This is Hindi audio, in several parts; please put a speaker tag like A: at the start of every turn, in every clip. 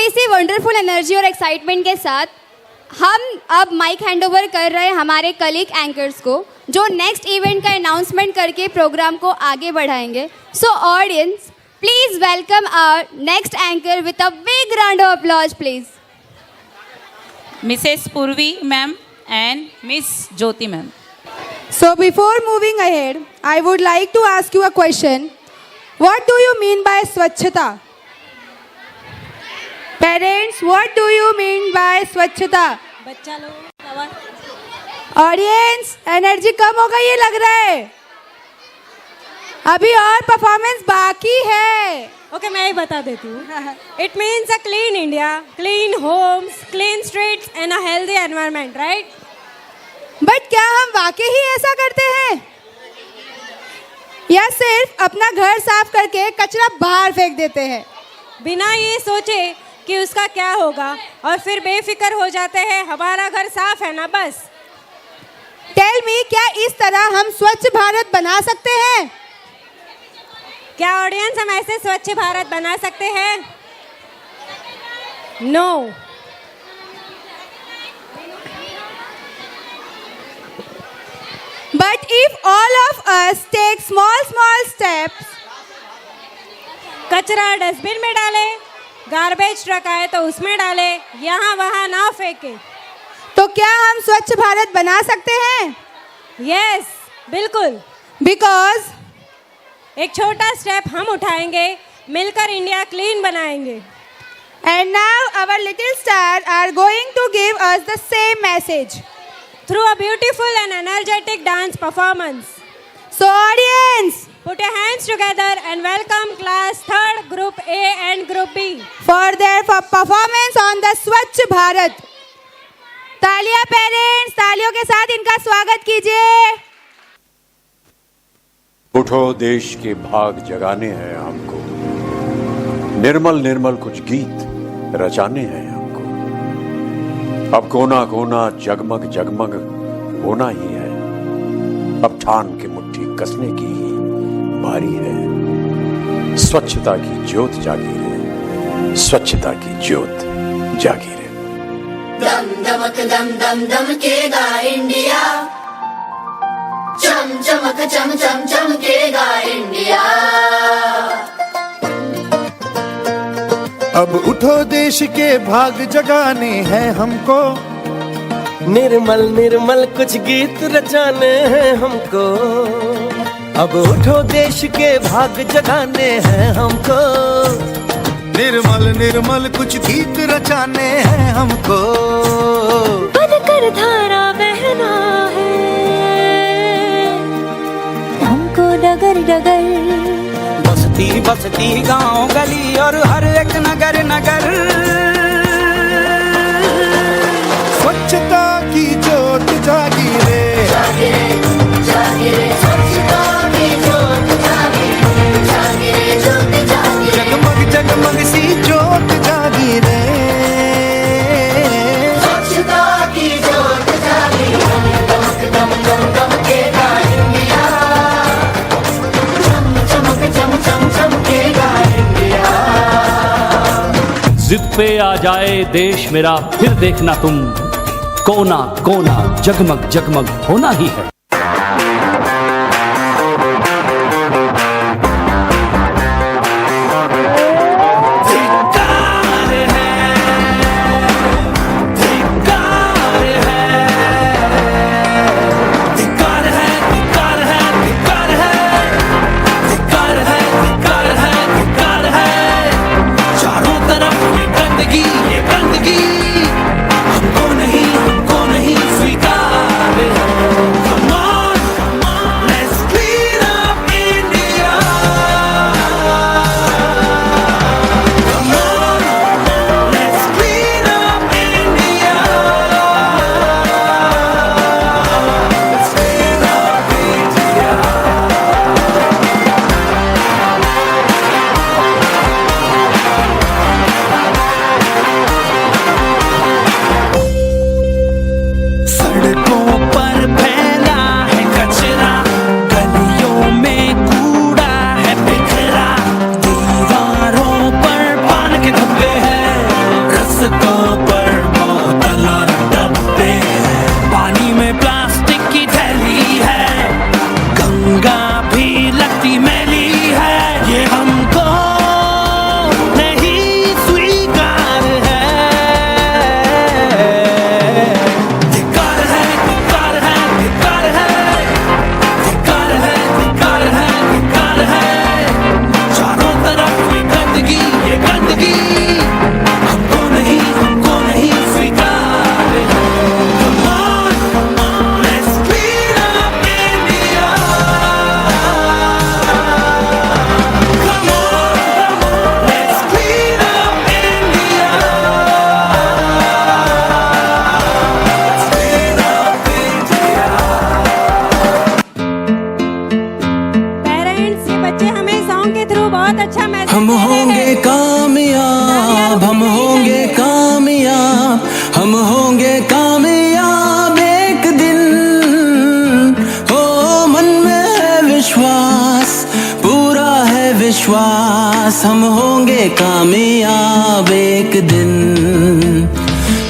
A: इसी वंडरफुल एनर्जी और एक्साइटमेंट के साथ हम अब माइक हैंडओवर कर रहे हैं हमारे कलीग एंकर्स को, जो नेक्स्ट इवेंट का अनाउंसमेंट करके प्रोग्राम को आगे बढ़ाएंगे. So audience, please welcome our next anchor with a big round of applause please.
B: Mrs. Purvi ma'am and Miss Jyoti ma'am.
C: So before moving ahead, I would like to ask you a question. What do you mean by Swachhata? Parents, what do you mean by Swachhata?
D: बच्चा लोग.
C: Audience, एनर्जी कम हो गई ये लग रहा है. अभी और परफॉर्मेंस बाकी है.
D: ओके, मैं ही बता देती हूँ. It means a clean India, clean homes, clean streets and a healthy environment, right?
C: But क्या हम वाकई ही ऐसा करते हैं, या सिर्फ अपना घर साफ करके कचरा बाहर फेंक देते हैं
D: बिना ये सोचे कि उसका क्या होगा, और फिर बेफिक्र हो जाते हैं हमारा घर साफ है ना बस.
C: टेल मी, क्या इस तरह हम स्वच्छ भारत बना सकते हैं?
D: क्या ऑडियंस हम ऐसे स्वच्छ भारत बना सकते हैं? No.
C: But if all of us take small steps,
D: कचरा डस्टबिन में डाले, गार्बेज ट्रक आए तो उसमें डाले, यहाँ वहाँ ना फेंके,
C: तो क्या हम स्वच्छ भारत बना सकते हैं?
D: यस, बिल्कुल.
C: Because
D: एक छोटा स्टेप हम उठाएंगे, मिलकर इंडिया क्लीन बनाएंगे.
C: and now our little stars are going to give us the same message
D: through a beautiful and energetic dance performance.
C: So audience,
D: Put your hands together and welcome class 3rd group A and group B
C: for their performance on the Swachh Bharat. तालियां पेरेंट्स, तालियों के साथ इनका स्वागत कीजिए.
E: उठो देश के भाग जगाने हैं हमको, निर्मल निर्मल कुछ गीत रचाने हैं हमको. अब कोना कोना जगमग जगमग होना ही है, अब ठान के मुट्ठी कसने की ही बारी है. स्वच्छता की ज्योत जागी रे, स्वच्छता की ज्योत जागी रे.
F: दम दमक दम दम दमकेगा इंडिया, चम चमक चम चम चमकेगा इंडिया.
G: अब उठो देश के भाग जगाने हैं हमको,
H: निर्मल निर्मल कुछ गीत रचाने हैं हमको. अब उठो देश के भाग जगाने हैं हमको,
G: निर्मल निर्मल कुछ गीत रचाने हैं हमको.
I: बनकर धारा बहना है हमको डगर डगर,
H: बस्ती बस्ती गांव गली और हर एक नगर नगर.
G: स्वच्छता की ज्योत जागी रे,
F: जागी रे, जागी रे. स्वच्छता की ज्योत जागी रे, जागी रे, ज्योत जागी रे.
G: जगमग जगमग सी ज्योत जागी रे.
F: स्वच्छता की ज्योत जागी रे, दमक दम दम दमकेगा इंडिया, चम चमक चम चम चमकेगा इंडिया.
J: जिद पे आ जाए देश मेरा, फिर देखना तुम, कोना कोना जगमग जगमग होना ही है.
H: हमको नहीं स्वीकार है. अब एक दिन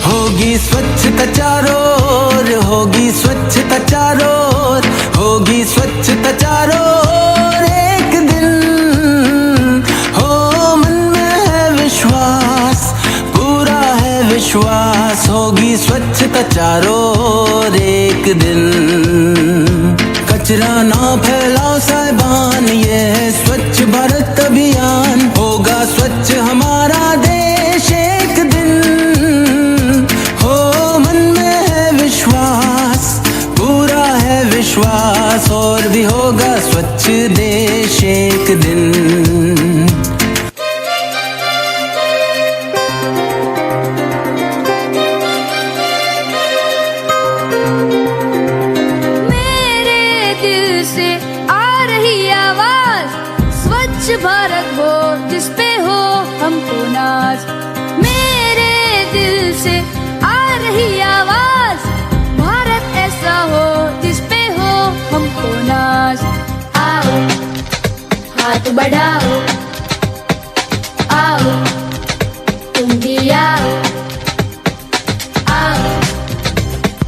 H: होगी स्वच्छता चारों ओर, होगी स्वच्छता चारों ओर, होगी स्वच्छता चारों ओर एक दिन। हो मन में है विश्वास, पूरा है विश्वास, होगी स्वच्छता चारों ओर एक दिन। कचरा ना फैलाओ साहिबान, ये है स्वच्छ भारत अभियान, होगा स्वच्छ हमारा देश एक दिन। हो मन में है विश्वास, पूरा है विश्वास, और भी होगा स्वच्छ देश एक दिन।
I: भारत हो जिसपे हो हमको नाज, मेरे दिल से आ रही आवाज, भारत ऐसा हो जिसपे हो हमको नाज। आओ हाथ बढ़ाओ, आओ तुम भी आओ, आओ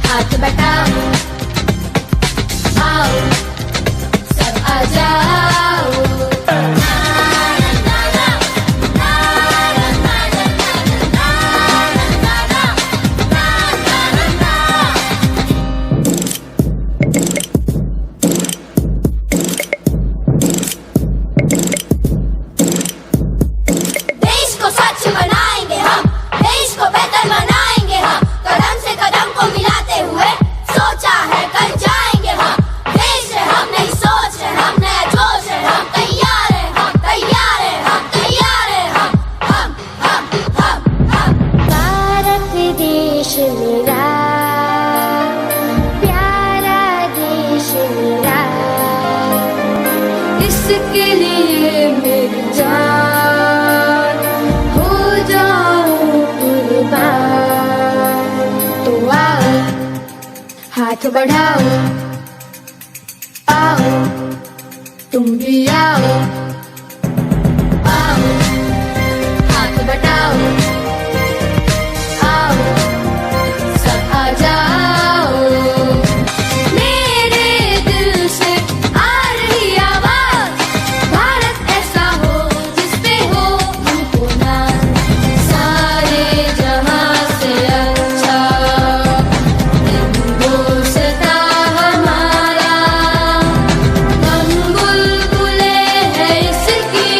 I: हाथ बढ़ाओ, आओ सब आ जाओ। इसके लिए मेरी जान हो जाऊं कुर्बान। तो आओ हाथ बढ़ाओ, आओ तुम भी आओ, आओ हाथ बढ़ाओ, आओ सब आ जाओ। मेरे दिल से आ रही आवाज, भारत ऐसा हो जिसपे हो हमको नाज, सारे जहां से अच्छा हिंदुस्ता हमारा, हम बुलबुले हैं इसकी,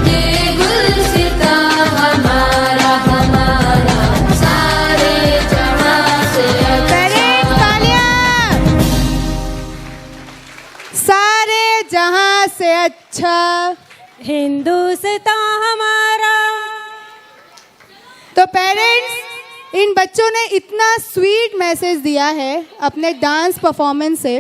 I: ये गुलसिता हमारा हमारा, सारे जहां से
C: पेरेंट्स तालियां। सारे जहां से अच्छा
D: हिंदुस्तां हमारा।
C: तो पेरेंट्स, इन बच्चों ने इतना स्वीट मैसेज दिया है अपने डांस परफॉर्मेंस से।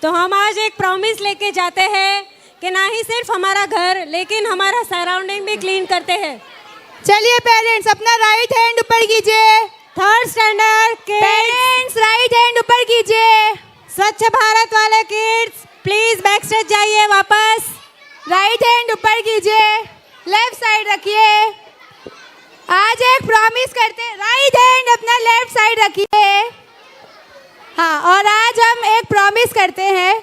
D: तो हम आज एक प्रॉमिस लेके जाते हैं कि ना ही सिर्फ हमारा घर लेकिन हमारा सराउंडिंग भी क्लीन करते हैं।
C: चलिए पेरेंट्स, अपना राइट हैंड ऊपर कीजिए।
D: थर्ड स्टैंडर्ड के
C: पेरेंट्स राइट हैंड ऊपर कीजिए।
D: स्वच्छ भारत वाले किड्स प्लीज बैक स्टेज जाइए वापस।
C: राइट हैंड ऊपर कीजिए, लेफ्ट साइड रखिए। आज एक प्रॉमिस करते हैं, राइट हैंड अपना लेफ्ट साइड रखिए। हाँ, और आज हम एक प्रॉमिस करते हैं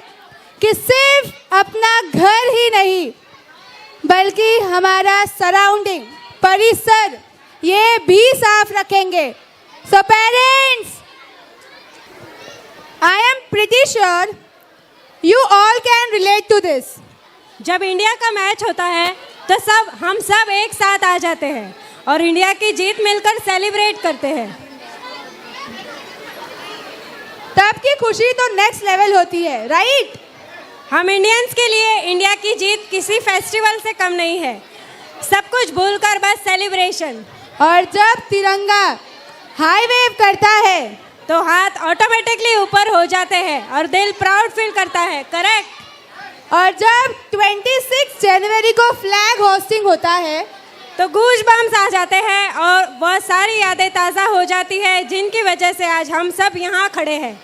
C: कि सिर्फ अपना घर ही नहीं बल्कि हमारा सराउंडिंग, परिसर, ये भी साफ रखेंगे। So parents, I am pretty sure you all can relate to this.
D: जब इंडिया का मैच होता है तो हम सब एक साथ आ जाते हैं और इंडिया की जीत मिलकर सेलिब्रेट करते हैं।
C: तब की खुशी तो नेक्स्ट लेवल होती है, राइट?
D: हम इंडियंस के लिए इंडिया की जीत किसी फेस्टिवल से कम नहीं है, सब कुछ भूलकर बस सेलिब्रेशन।
C: और जब तिरंगा हाई वेव करता है
D: तो हाथ ऑटोमेटिकली ऊपर हो जाते हैं और दिल प्राउड फील करता है, करेक्ट?
C: और जब 26 जनवरी को फ्लैग होस्टिंग होता है
D: तो गूज बम्स आ जाते हैं और वह सारी यादें ताज़ा हो जाती है जिनकी वजह से आज हम सब यहाँ खड़े हैं।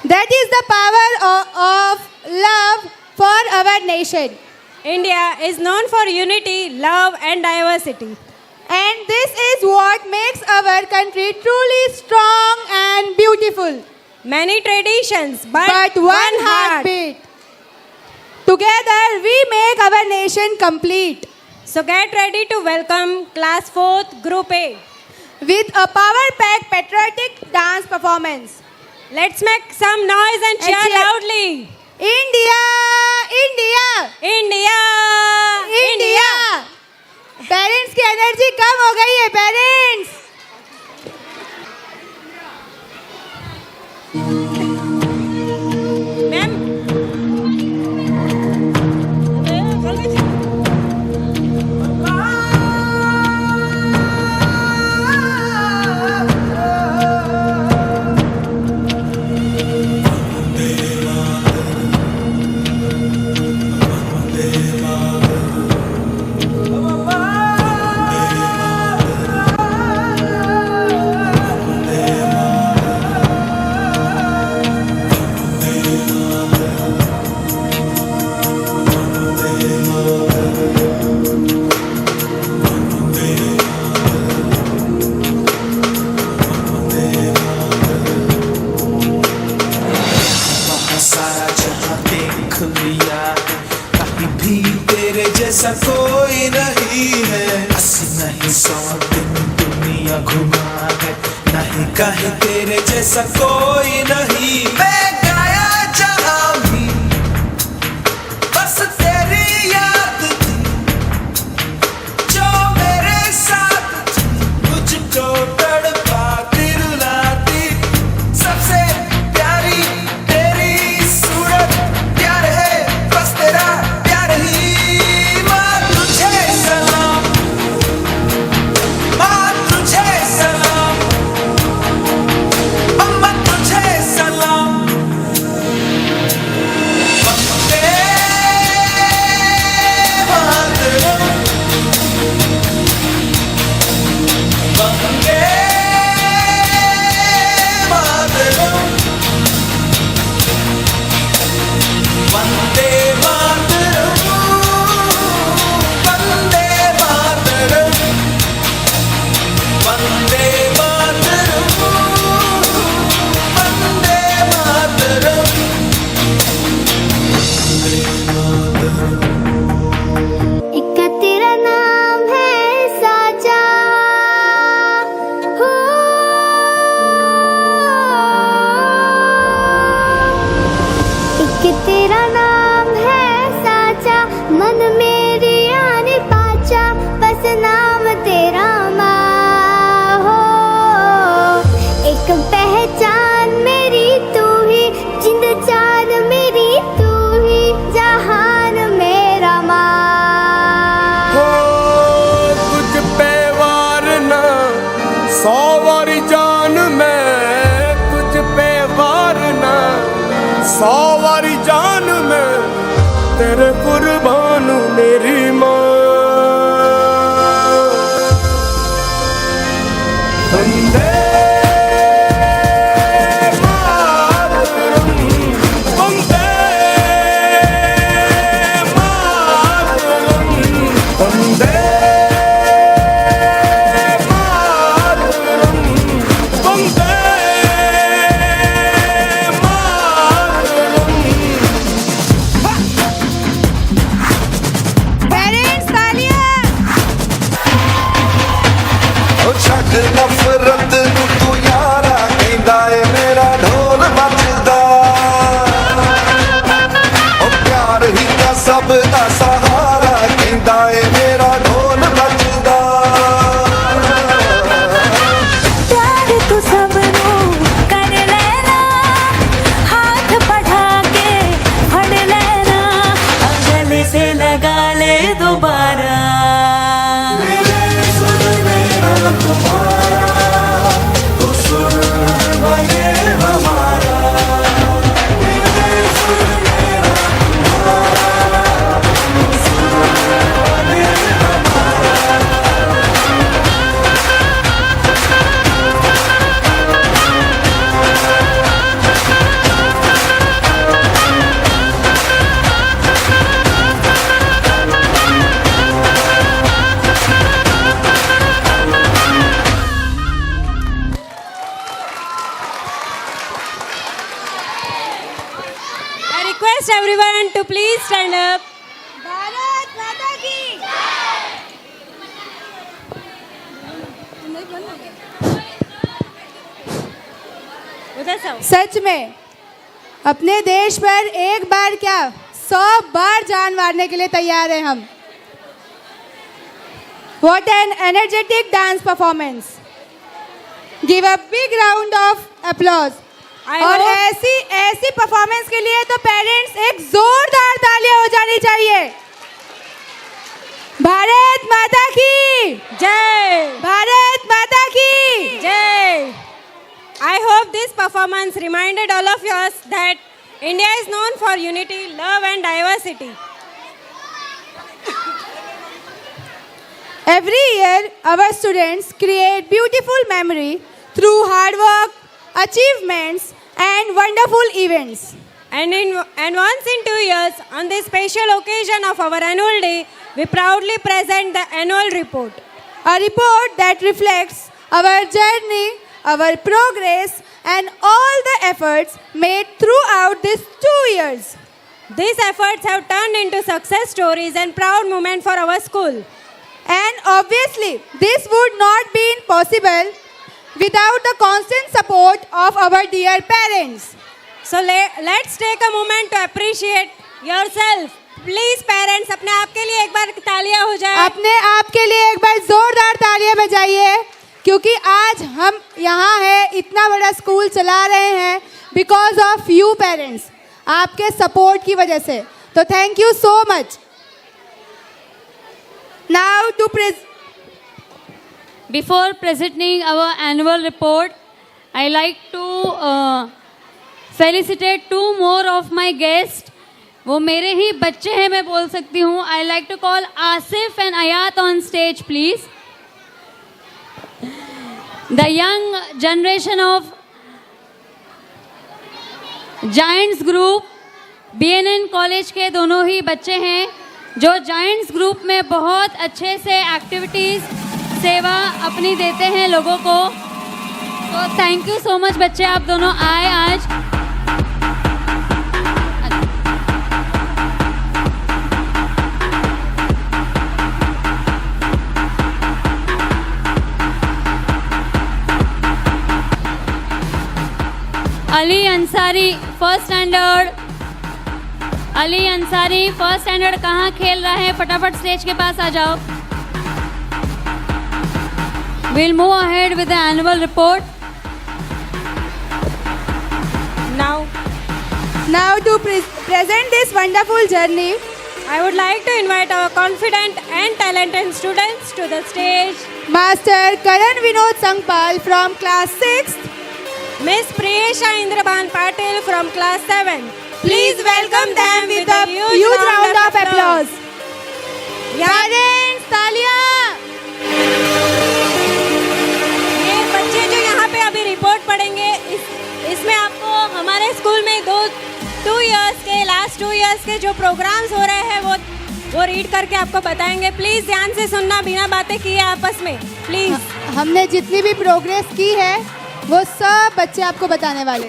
C: That is the power of love for our nation.
D: India is known for unity, love, and diversity.
C: And this is what makes our country truly strong and beautiful.
D: Many traditions, but
C: One heartbeat. Together we make our nation complete.
D: So get ready to welcome Class 4th Group A.
C: With a power-packed patriotic dance performance.
D: Let's make some noise and cheer
C: cheer.
D: loudly.
C: India! India!
D: India!
C: India! Parents की एनर्जी कम हो गई है पेरेंट्स.
D: मैम
H: सारा जहां देख लिया, कहीं भी तेरे जैसा कोई नहीं है. 80 नहीं 100 दिन दुनिया घुमा है, नहीं कहीं तेरे जैसा कोई नहीं. मैं गाया जहां भी बस तेरी याद थी, जो मेरे साथ थी, मुझको तड़पाती रुलाती. सबसे प्यारी तेरी सूरत, प्यार है बस तेरा प्यार ही. माँ तुझे सलाम, माँ तुझे सलाम, अम्मा तुझे सलाम. वंदे मातरम, वंदे मातरम, वंदे मातरम, वंदे मातरम, वंदे मातरम, वंदे मातरम.
I: एक तेरा नाम है साचा हो, एक तेरा नाम है साचा, मन मेरी आने पाचा, बस नाम तेरा माँ हो. एक पहचान मेरी तू ही, जिंद जान मेरी तू ही, जहान मेरा माँ.
G: तुझ पे वारना 100 वारी जान में, तुझ पे वारना 100 वारी जान में, तेरे कुर्बान मेरी माँ. वंदे मातरम, वंदे मातरम, वंदे मातरम, वंदे मातरम.
C: पेरेंट्स तालियां.
H: छੱਡ ਨਫ਼ਰਤ ਨੂੰ ਤੂੰ ਯਾਰਾ, ਕਹਿੰਦਾ ਏ ਮੇਰਾ ਢੋਲ ਮੱਚਦਾ. ਉਹ ਪਿਆਰ ਹੀ ਤਾਂ ਸਭ ਦਾ ਸਹਾਰਾ, ਕਹਿੰਦਾ ਏ ਮੇਰਾ ਢੋਲ ਮੱਚਦਾ.
I: प्यार तू सबनू कर लेना, हाथ बढ़ा के फड़ लेना, गले से लगा ले दोबारा.
D: student to please stand up.
C: Bharat माता की
D: उधर से आओ.
C: सच में अपने देश पर एक बार क्या 100 बार जान मारने के लिए तैयार हैं हम. What an energetic dance performance. Give a big round of applause. और ऐसी परफॉर्मेंस के लिए तो पेरेंट्स एक जोरदार तालियां हो जानी चाहिए. भारत माता की
D: जय.
C: भारत माता की
D: Jai. I hope this performance reminded all of us that India is known for unity, love and diversity.
C: Every year, our students create beautiful memory through hard work, achievements, and wonderful events.
D: And once in 2 years, on this special occasion of our annual day, we proudly present the annual report.
C: A report that reflects our journey, our progress, and all the efforts made throughout these 2 years.
D: These efforts have turned into success stories and proud moments for our school.
C: And obviously, this would not be possible without the constant support of our dear parents.
D: So let's take a moment to appreciate yourself. Please parents, अपने आप के लिए एक बार तालियां हो जाए.
C: अपने आप के लिए एक बार जोरदार तालियां बजाइए, क्योंकि आज हम यहाँ हैं, इतना बड़ा स्कूल चला रहे हैं बिकॉज ऑफ यू पेरेंट्स, आपके सपोर्ट की वजह से. तो thank you so much. Now to
K: Before presenting our annual report, I like to felicitate 2 more of my guests. वो मेरे ही बच्चे हैं, मैं बोल सकती हूँ. I like to call Asif and Ayat on stage, please. The young generation of Giants Group, BNN college के दोनों ही बच्चे हैं जो जायंट्स ग्रुप में बहुत अच्छे से एक्टिविटीज़ सेवा अपनी देते हैं लोगों को. तो थैंक यू सो मच बच्चे, आप दोनों आए आज. Ali Ansari first standard. Ali Ansari first standard कहाँ खेल रहा है? फटाफट स्टेज के पास आ जाओ. We'll move ahead with the annual report.
C: Now to present this wonderful journey,
D: I would like to invite our confident and talented students to the stage.
C: Master Karan Vinod Sangpal from class 6th,
D: Miss Priyesha Indraban Patil from class 7. Please welcome them with a huge round of applause.
C: Parents, तालियां.
D: ये बच्चे जो यहाँ पे अभी रिपोर्ट पढ़ेंगे, इसमें आपको हमारे स्कूल में लास्ट 2 इयर्स के जो प्रोग्राम्स हो रहे हैं वो रीड करके आपको बताएंगे. प्लीज ध्यान से सुनना, बिना बातें किए आपस में प्लीज.
C: हमने जितनी भी प्रोग्रेस की है वो सब बच्चे आपको बताने वाले.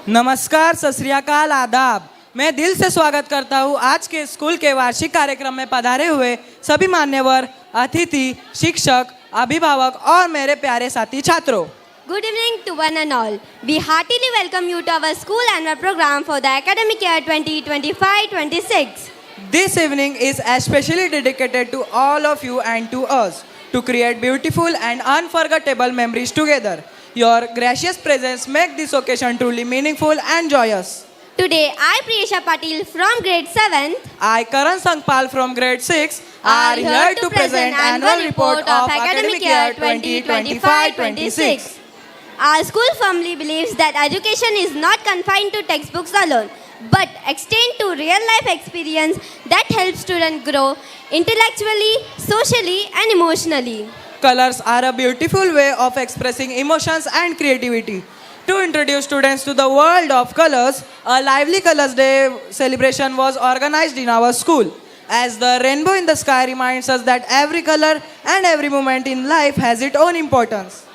L: नमस्कार, सत श्री अकाल, आदाब. मैं दिल से स्वागत करता हूँ आज के स्कूल के वार्षिक कार्यक्रम में पधारे हुए सभी मान्यवर अतिथि, शिक्षक, अभिभावक और मेरे प्यारे साथी छात्रों.
I: Good evening to one and all. We heartily welcome you to our school annual program for the academic year 2025-26.
L: This evening is especially dedicated to all of you and to us to create beautiful and unforgettable memories together. Your gracious presence make this occasion truly meaningful and joyous.
I: Today, I, Priyesha Patil from grade 7th,
L: I, Karan Sangpal from grade 6, are here to present annual report of academic year 2025-26.
I: Our school firmly believes that education is not confined to textbooks alone, but extend to real-life experience that helps students grow intellectually, socially, and emotionally.
L: Colors are a beautiful way of expressing emotions and creativity. To introduce students to the world of colors, a lively Colors Day celebration was organized in our school. As the rainbow in the sky reminds us that every color and every moment in life has its own importance.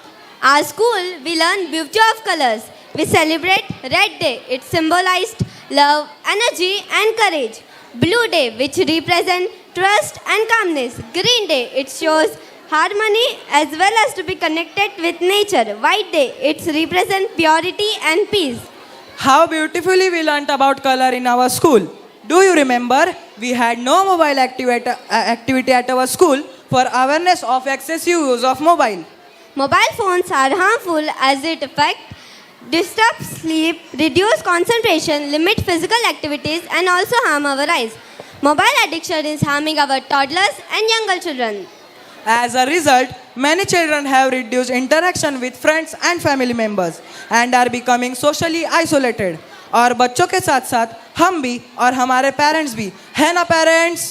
I: Our school, we learn beauty of colors. We celebrate Red Day. It symbolized
A: love, energy, and courage. Blue Day, which represents trust and calmness. Green Day, it shows harmony as well as to be connected with nature. White Day, it represents purity and peace.
L: How beautifully we learnt about color in our school. Do you remember? We had no mobile activity at our school for awareness of excessive use of mobile.
A: Mobile phones are harmful as it disturb sleep, reduce concentration, limit physical activities, and also harm our eyes. Mobile addiction is harming our toddlers and younger children.
L: As a result, many children have reduced interaction with friends and family members and are becoming socially isolated. और बच्चों के साथ साथ हम भी और हमारे पेरेंट्स भी, है ना पेरेंट्स?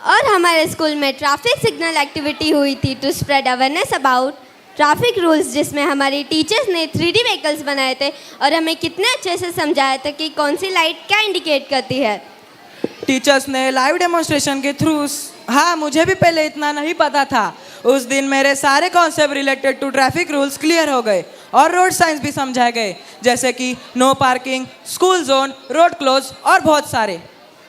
A: और हमारे स्कूल में ट्रैफिक सिग्नल एक्टिविटी हुई थी to spread awareness about traffic rules, जिसमें हमारी टीचर्स ने 3D व्हीकल्स बनाए थे और हमें कितने अच्छे से समझाया था कि कौन सी लाइट क्या इंडिकेट करती है.
L: टीचर्स ने लाइव डेमोन्स्ट्रेशन के थ्रू, हाँ मुझे भी पहले इतना नहीं पता था. उस दिन मेरे सारे concept related to traffic rules clear हो गए और रोड साइंस भी समझाए गए, जैसे कि no parking, school zone, road close और बहुत सारे.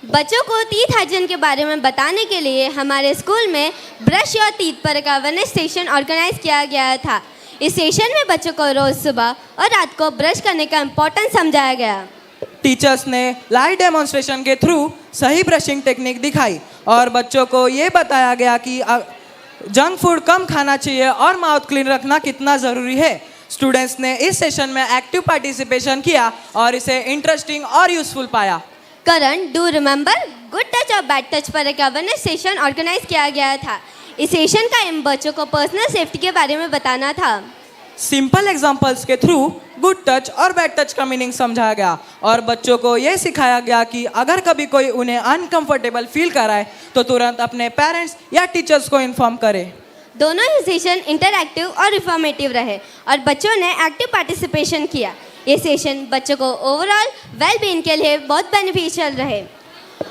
A: बच्चों को टीथ हाइजीन के बारे में बताने के लिए हमारे स्कूल में ब्रश योर टीथ पर एक अवेयरनेस सेशन ऑर्गेनाइज किया गया था. इस सेशन में बच्चों को रोज सुबह और रात को ब्रश करने का इम्पोर्टेंस समझाया गया.
L: टीचर्स ने लाइव डेमोन्स्ट्रेशन के थ्रू सही ब्रशिंग टेक्निक दिखाई और बच्चों को ये बताया गया कि जंक फूड कम खाना चाहिए और माउथ क्लीन रखना कितना ज़रूरी है. स्टूडेंट्स ने इस सेशन में एक्टिव पार्टिसिपेशन किया और इसे इंटरेस्टिंग और यूजफुल पाया.
A: करण, डू रिमेंबर गुड टच और बैड टच पर एक अवेयरनेस सेशन ऑर्गेनाइज किया गया था. इस सेशन का एम बच्चों को पर्सनल सेफ्टी के बारे में बताना था.
L: सिंपल एग्जांपल्स के थ्रू गुड टच और बैड टच का मीनिंग समझाया गया और बच्चों को ये सिखाया गया कि अगर कभी कोई उन्हें अनकंफर्टेबल फील कराए तो तुरंत अपने पेरेंट्स या टीचर्स को इन्फॉर्म करें. दोनों
A: ही सेशन इंटरैक्टिव और रिफॉर्मेटिव रहे और बच्चों ने एक्टिव पार्टिसिपेशन किया. ये सेशन बच्चों को ओवरऑल वेलबीइंग के लिए बहुत बेनिफिशियल रहे.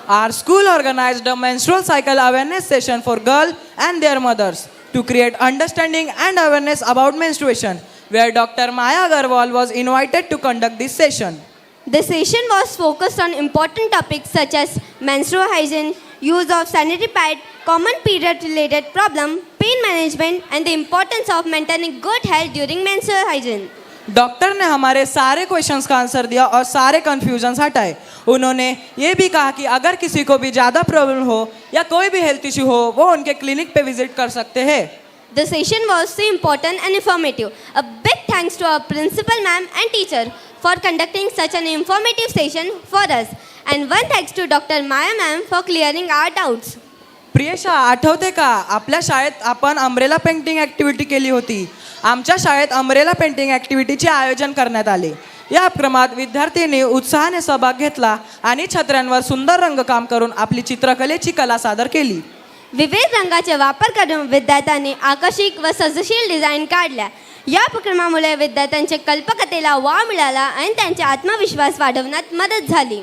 L: Our school organized a menstrual cycle awareness session for girls and their mothers to create understanding and awareness about menstruation, where Dr. Maya Agarwal was invited to conduct this session.
A: The session was focused on important topics such as menstrual hygiene, use of sanitary pad, common period-related problem, pain management, and the importance of maintaining good health during menstrual hygiene.
L: Doctor ने हमारे सारे क्वेश्चंस का आंसर दिया और सारे कंफ्यूजन्स हटाए. उन्होंने ये भी कहा कि अगर किसी को भी ज़्यादा प्रॉब्लम हो या कोई भी हेल्थ इशू हो वो उनके क्लिनिक पे विजिट कर सकते हैं.
A: The session was so important and informative. A big thanks to our principal ma'am and teacher for conducting such an informative session for us. And one thanks to Dr. Maya ma'am for clearing our doubts.
L: Priyesha, आठवते का आपल्या शाळेत आपण अम्ब्रेला पेंटिंग ॲक्टिव्हिटी केली होती. आमच्या शाळेत अम्ब्रेला पेंटिंग ॲक्टिव्हिटीचे आयोजन करण्यात आले. या उपक्रमात विद्यार्थ्यांनी उत्साहाने सहभाग घेतला आणि छत्र्यांवर सुंदर रंगकाम करून आपली चित्रकलेची कला सादर केली.
A: विविध रंगाचे वापर करून विद्यार्थ्यांनी आकर्षक व सजशील डिझाईन काढल्या. या उपक्रमामुळे विद्यार्थ्यांच्या कल्पकतेला वाव मिळाला आणि त्यांचा आत्मविश्वास वाढवण्यात मदत झाली.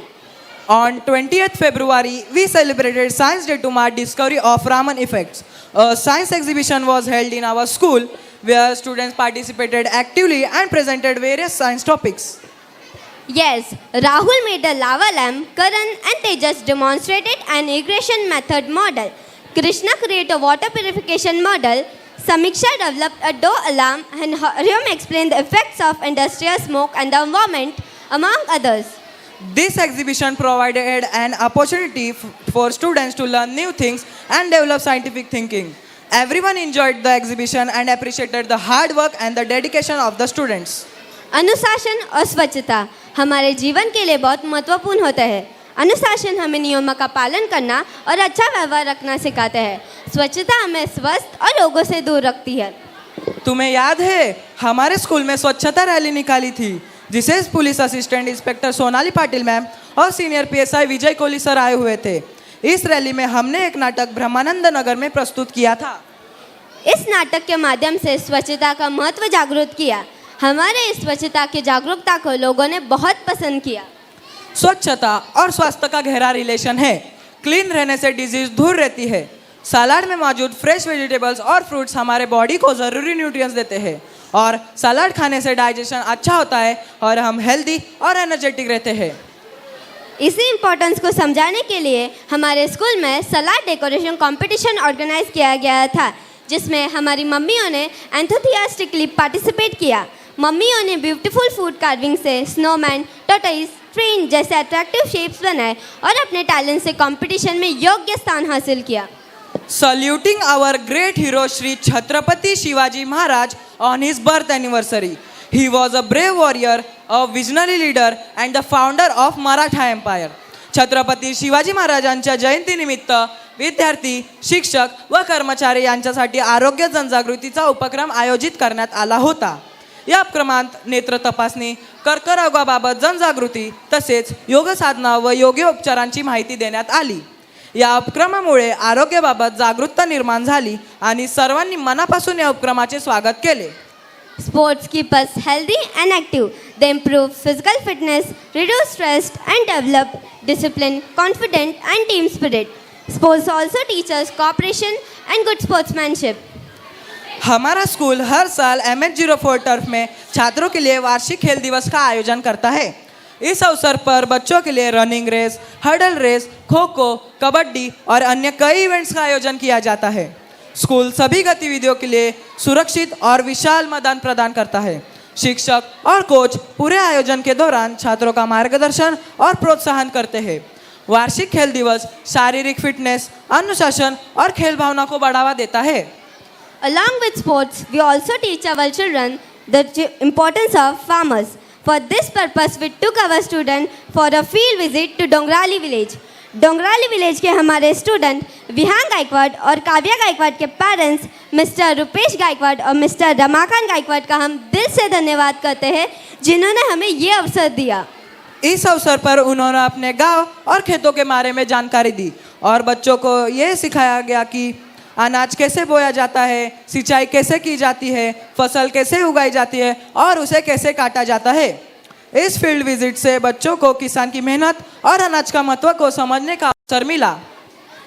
L: On 20th February, we celebrated Science Day to mark discovery of Raman effects. A science exhibition was held in our school where students participated actively and presented various science topics.
A: Yes, Rahul made a lava lamp, Karan and Tejas demonstrated an irrigation method model. Krishna created a water purification model. Samiksha developed a door alarm and Hariom explained the effects of industrial smoke and the environment, among others.
L: This exhibition provided an opportunity for students to learn new things and develop scientific thinking. Everyone enjoyed the exhibition and appreciated the hard work and the dedication of the students.
A: अनुशासन और स्वच्छता हमारे जीवन के लिए बहुत महत्वपूर्ण होता है. अनुशासन हमें नियमों का पालन करना और अच्छा व्यवहार रखना सिखाता है. स्वच्छता हमें स्वस्थ और रोगों से दूर रखती है.
L: तुम्हें याद है हमारे स्कूल में स्वच्छता रैली निकाली थी जिसे police assistant inspector Sonali Patil ma'am और सीनियर पीएसआई विजय कोहली सर आए हुए थे. इस रैली में हमने एक नाटक ब्रह्मानंद नगर में प्रस्तुत किया था.
A: इस नाटक के माध्यम से स्वच्छता का महत्व जागरूक किया. हमारे इस स्वच्छता की जागरूकता को लोगों ने बहुत पसंद किया.
L: स्वच्छता और स्वास्थ्य का गहरा रिलेशन है. क्लीन रहने से डिजीज दूर रहती है. सलाद में मौजूद फ्रेश वेजिटेबल्स और फ्रूट्स हमारे बॉडी को ज़रूरी न्यूट्रिएंट्स देते हैं और सलाद खाने से डाइजेशन अच्छा होता है और हम हेल्दी और एनर्जेटिक रहते हैं.
A: इसी इम्पोर्टेंस को समझाने के लिए हमारे स्कूल में सलाद डेकोरेशन कंपटीशन ऑर्गेनाइज किया गया था, जिसमें हमारी मम्मियों ने एंथुसियास्टिकली पार्टिसिपेट किया। मम्मियों ने ब्यूटीफुल फूड कार्विंग से स्नोमैन, टॉर्टोइस, ट्रेन जैसे अट्रैक्टिव शेप्स बनाए और अपने टैलेंट से कंपटीशन में योग्य स्थान हासिल किया।
L: Saluting our great hero Shri Chhatrapati Shivaji Maharaj on his birth anniversary. He was a brave warrior, a visionary leader and the founder of Maratha Empire. Chhatrapati Shivaji महाराजांच्या जयंतीनिमित्त विद्यार्थी, शिक्षक व कर्मचारी यांच्यासाठी आरोग्य जनजागृतीचा उपक्रम आयोजित करण्यात आला होता। या उपक्रमात नेत्र तपासणी, कर्करोगाबाबत जनजागृती तसेच योग साधना व योग्य उपचारांची माहिती देण्यात आली। या उपक्रमामुळे आरोग्याबाबत जागरूकता निर्माण झाली आणि सर्वांनी मनापासून या उपक्रमाचे स्वागत केले।
A: Sports keep us healthy and active. They improve physical fitness, reduce stress and develop discipline, confidence and team spirit. Sports also teach us cooperation and good sportsmanship.
L: हमारा स्कूल हर साल MH04 टर्फ में छात्रों के लिए वार्षिक खेल दिवस का आयोजन करता है। इस अवसर पर बच्चों के लिए running race, hurdle race, kho kho, kabaddi और अन्य कई इवेंट्स का आयोजन किया जाता है। स्कूल सभी गतिविधियों के लिए सुरक्षित और विशाल मैदान प्रदान करता है। शिक्षक और कोच पूरे आयोजन के दौरान छात्रों का मार्गदर्शन और प्रोत्साहन करते हैं। वार्षिक खेल दिवस शारीरिक फिटनेस, अनुशासन और खेल भावना को बढ़ावा देता है।
A: Along with sports, we also teach our children the importance of farmers. For this purpose, we took our student for a field visit to Dongrali village. Dongrali village के हमारे स्टूडेंट विहांग गायकवाड़ और काव्या गायकवाड़ के पेरेंट्स मिस्टर रुपेश गायकवाड़ और मिस्टर रमाकांत गायकवाड़ का हम दिल से धन्यवाद करते हैं, जिन्होंने हमें ये अवसर दिया।
L: इस अवसर पर उन्होंने अपने गांव और खेतों के बारे में जानकारी दी और बच्चों को ये सिखाया गया कि अनाज कैसे बोया जाता है, सिंचाई कैसे की जाती है, फसल कैसे उगाई जाती है और उसे कैसे काटा जाता है। इस फील्ड विजिट से बच्चों को किसान की मेहनत और अनाज का महत्व को समझने का अवसर मिला।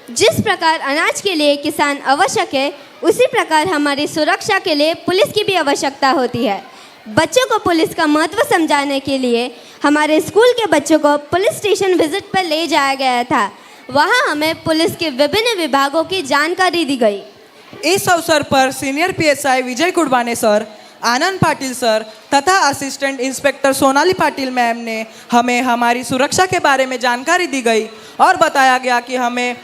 A: जिस प्रकार अनाज के लिए किसान आवश्यक है, उसी प्रकार हमारी सुरक्षा के लिए पुलिस की भी आवश्यकता होती है। बच्चों को पुलिस का महत्व समझाने के लिए हमारे स्कूल के बच्चों को पुलिस स्टेशन विजिट पर ले जाया गया था। वहाँ हमें पुलिस के विभिन्न विभागों की जानकारी दी गई।
L: इस अवसर पर सीनियर PSI विजय कुड़बाने सर, आनंद पाटिल सर तथा assistant inspector Sonali Patil ma'am ने हमें हमारी सुरक्षा के बारे में जानकारी दी गई और बताया गया कि हमें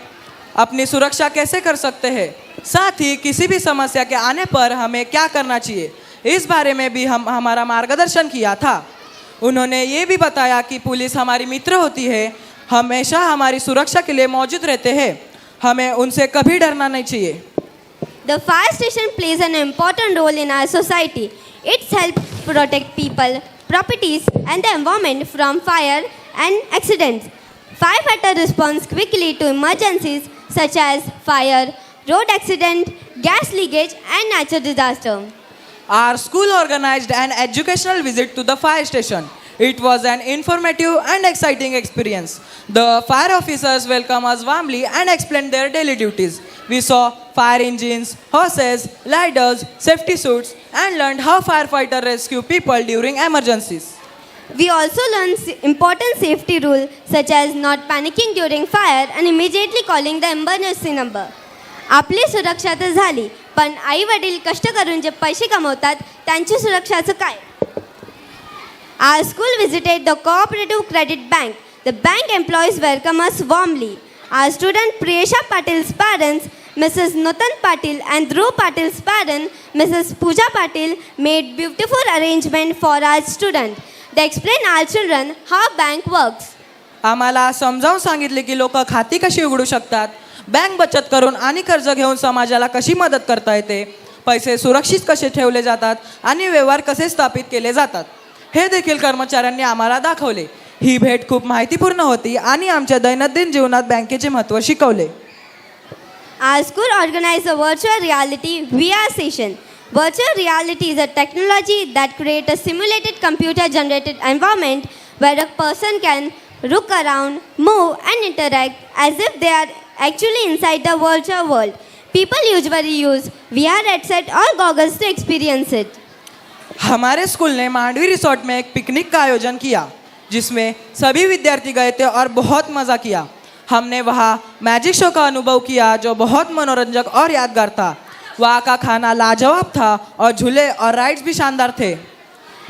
L: अपनी सुरक्षा कैसे कर सकते हैं, साथ ही किसी भी समस्या के आने पर हमें क्या करना चाहिए, इस बारे में भी हमारा मार्गदर्शन किया था। उन्होंने ये भी बताया कि पुलिस हमारी मित्र होती है, हमेशा हमारी सुरक्षा के लिए मौजूद रहते हैं, हमें उनसे कभी डरना नहीं चाहिए।
A: The fire station plays an important role in our society. It helps protect people, properties and the environment from fire and accidents. Firefighter responds quickly to emergencies such as fire, road accident, gas leakage and natural disaster.
L: Our school organized an educational visit to the fire station. It was an informative and exciting experience. The fire officers welcomed us warmly and explained their daily duties. We saw fire engines, hoses, ladders, safety suits, and learned how firefighters rescue people during emergencies.
A: We also learned important safety rules such as not panicking during fire and immediately calling the emergency number. आपली सुरक्षा तर झाली, पण आई वडील कष्ट करून जे पैसे कमवतात त्यांची सुरक्षाचं काय? Our school visited the Cooperative Credit Bank. The bank employees welcomed us warmly. Our student Priyesha Patil's parents, Mrs. Nutan Patil and Dhruv Patil's parents, Mrs. Pooja Patil, made beautiful arrangement for our student. They explained our children how bank works.
L: आम्हाला समजावून सांगितले की लोक खाती कशी उघडू शकतात, बँक बचत करून आणि कर्ज घेऊन समाजाला कशी मदत करता येते, पैसे सुरक्षित कसे ठेवले जातात आणि व्यवहार कसे स्थापित केले जातात, हे देखील कर्मचाऱ्यांनी आम्हाला दाखवले. ही भेट खूप माहितीपूर्ण होती आणि आमच्या दैनंदिन जीवनात बँकेचे महत्त्व शिकवले.
A: Our school organized a virtual reality VR session. Virtual reality is a technology that creates a simulated computer-generated environment where a person can look around, move, and interact as if they are actually inside the virtual world. People usually use VR headset or goggles to experience it.
L: हमारे स्कूल ने मांडवी रिसोर्ट में एक पिकनिक का आयोजन किया. जिसमें सभी विद्यार्थी गए थे और बहुत मज़ा किया। हमने वहाँ मैजिक शो का अनुभव किया जो बहुत मनोरंजक और यादगार था। वहाँ का खाना लाजवाब था और झूले और राइड्स भी शानदार थे।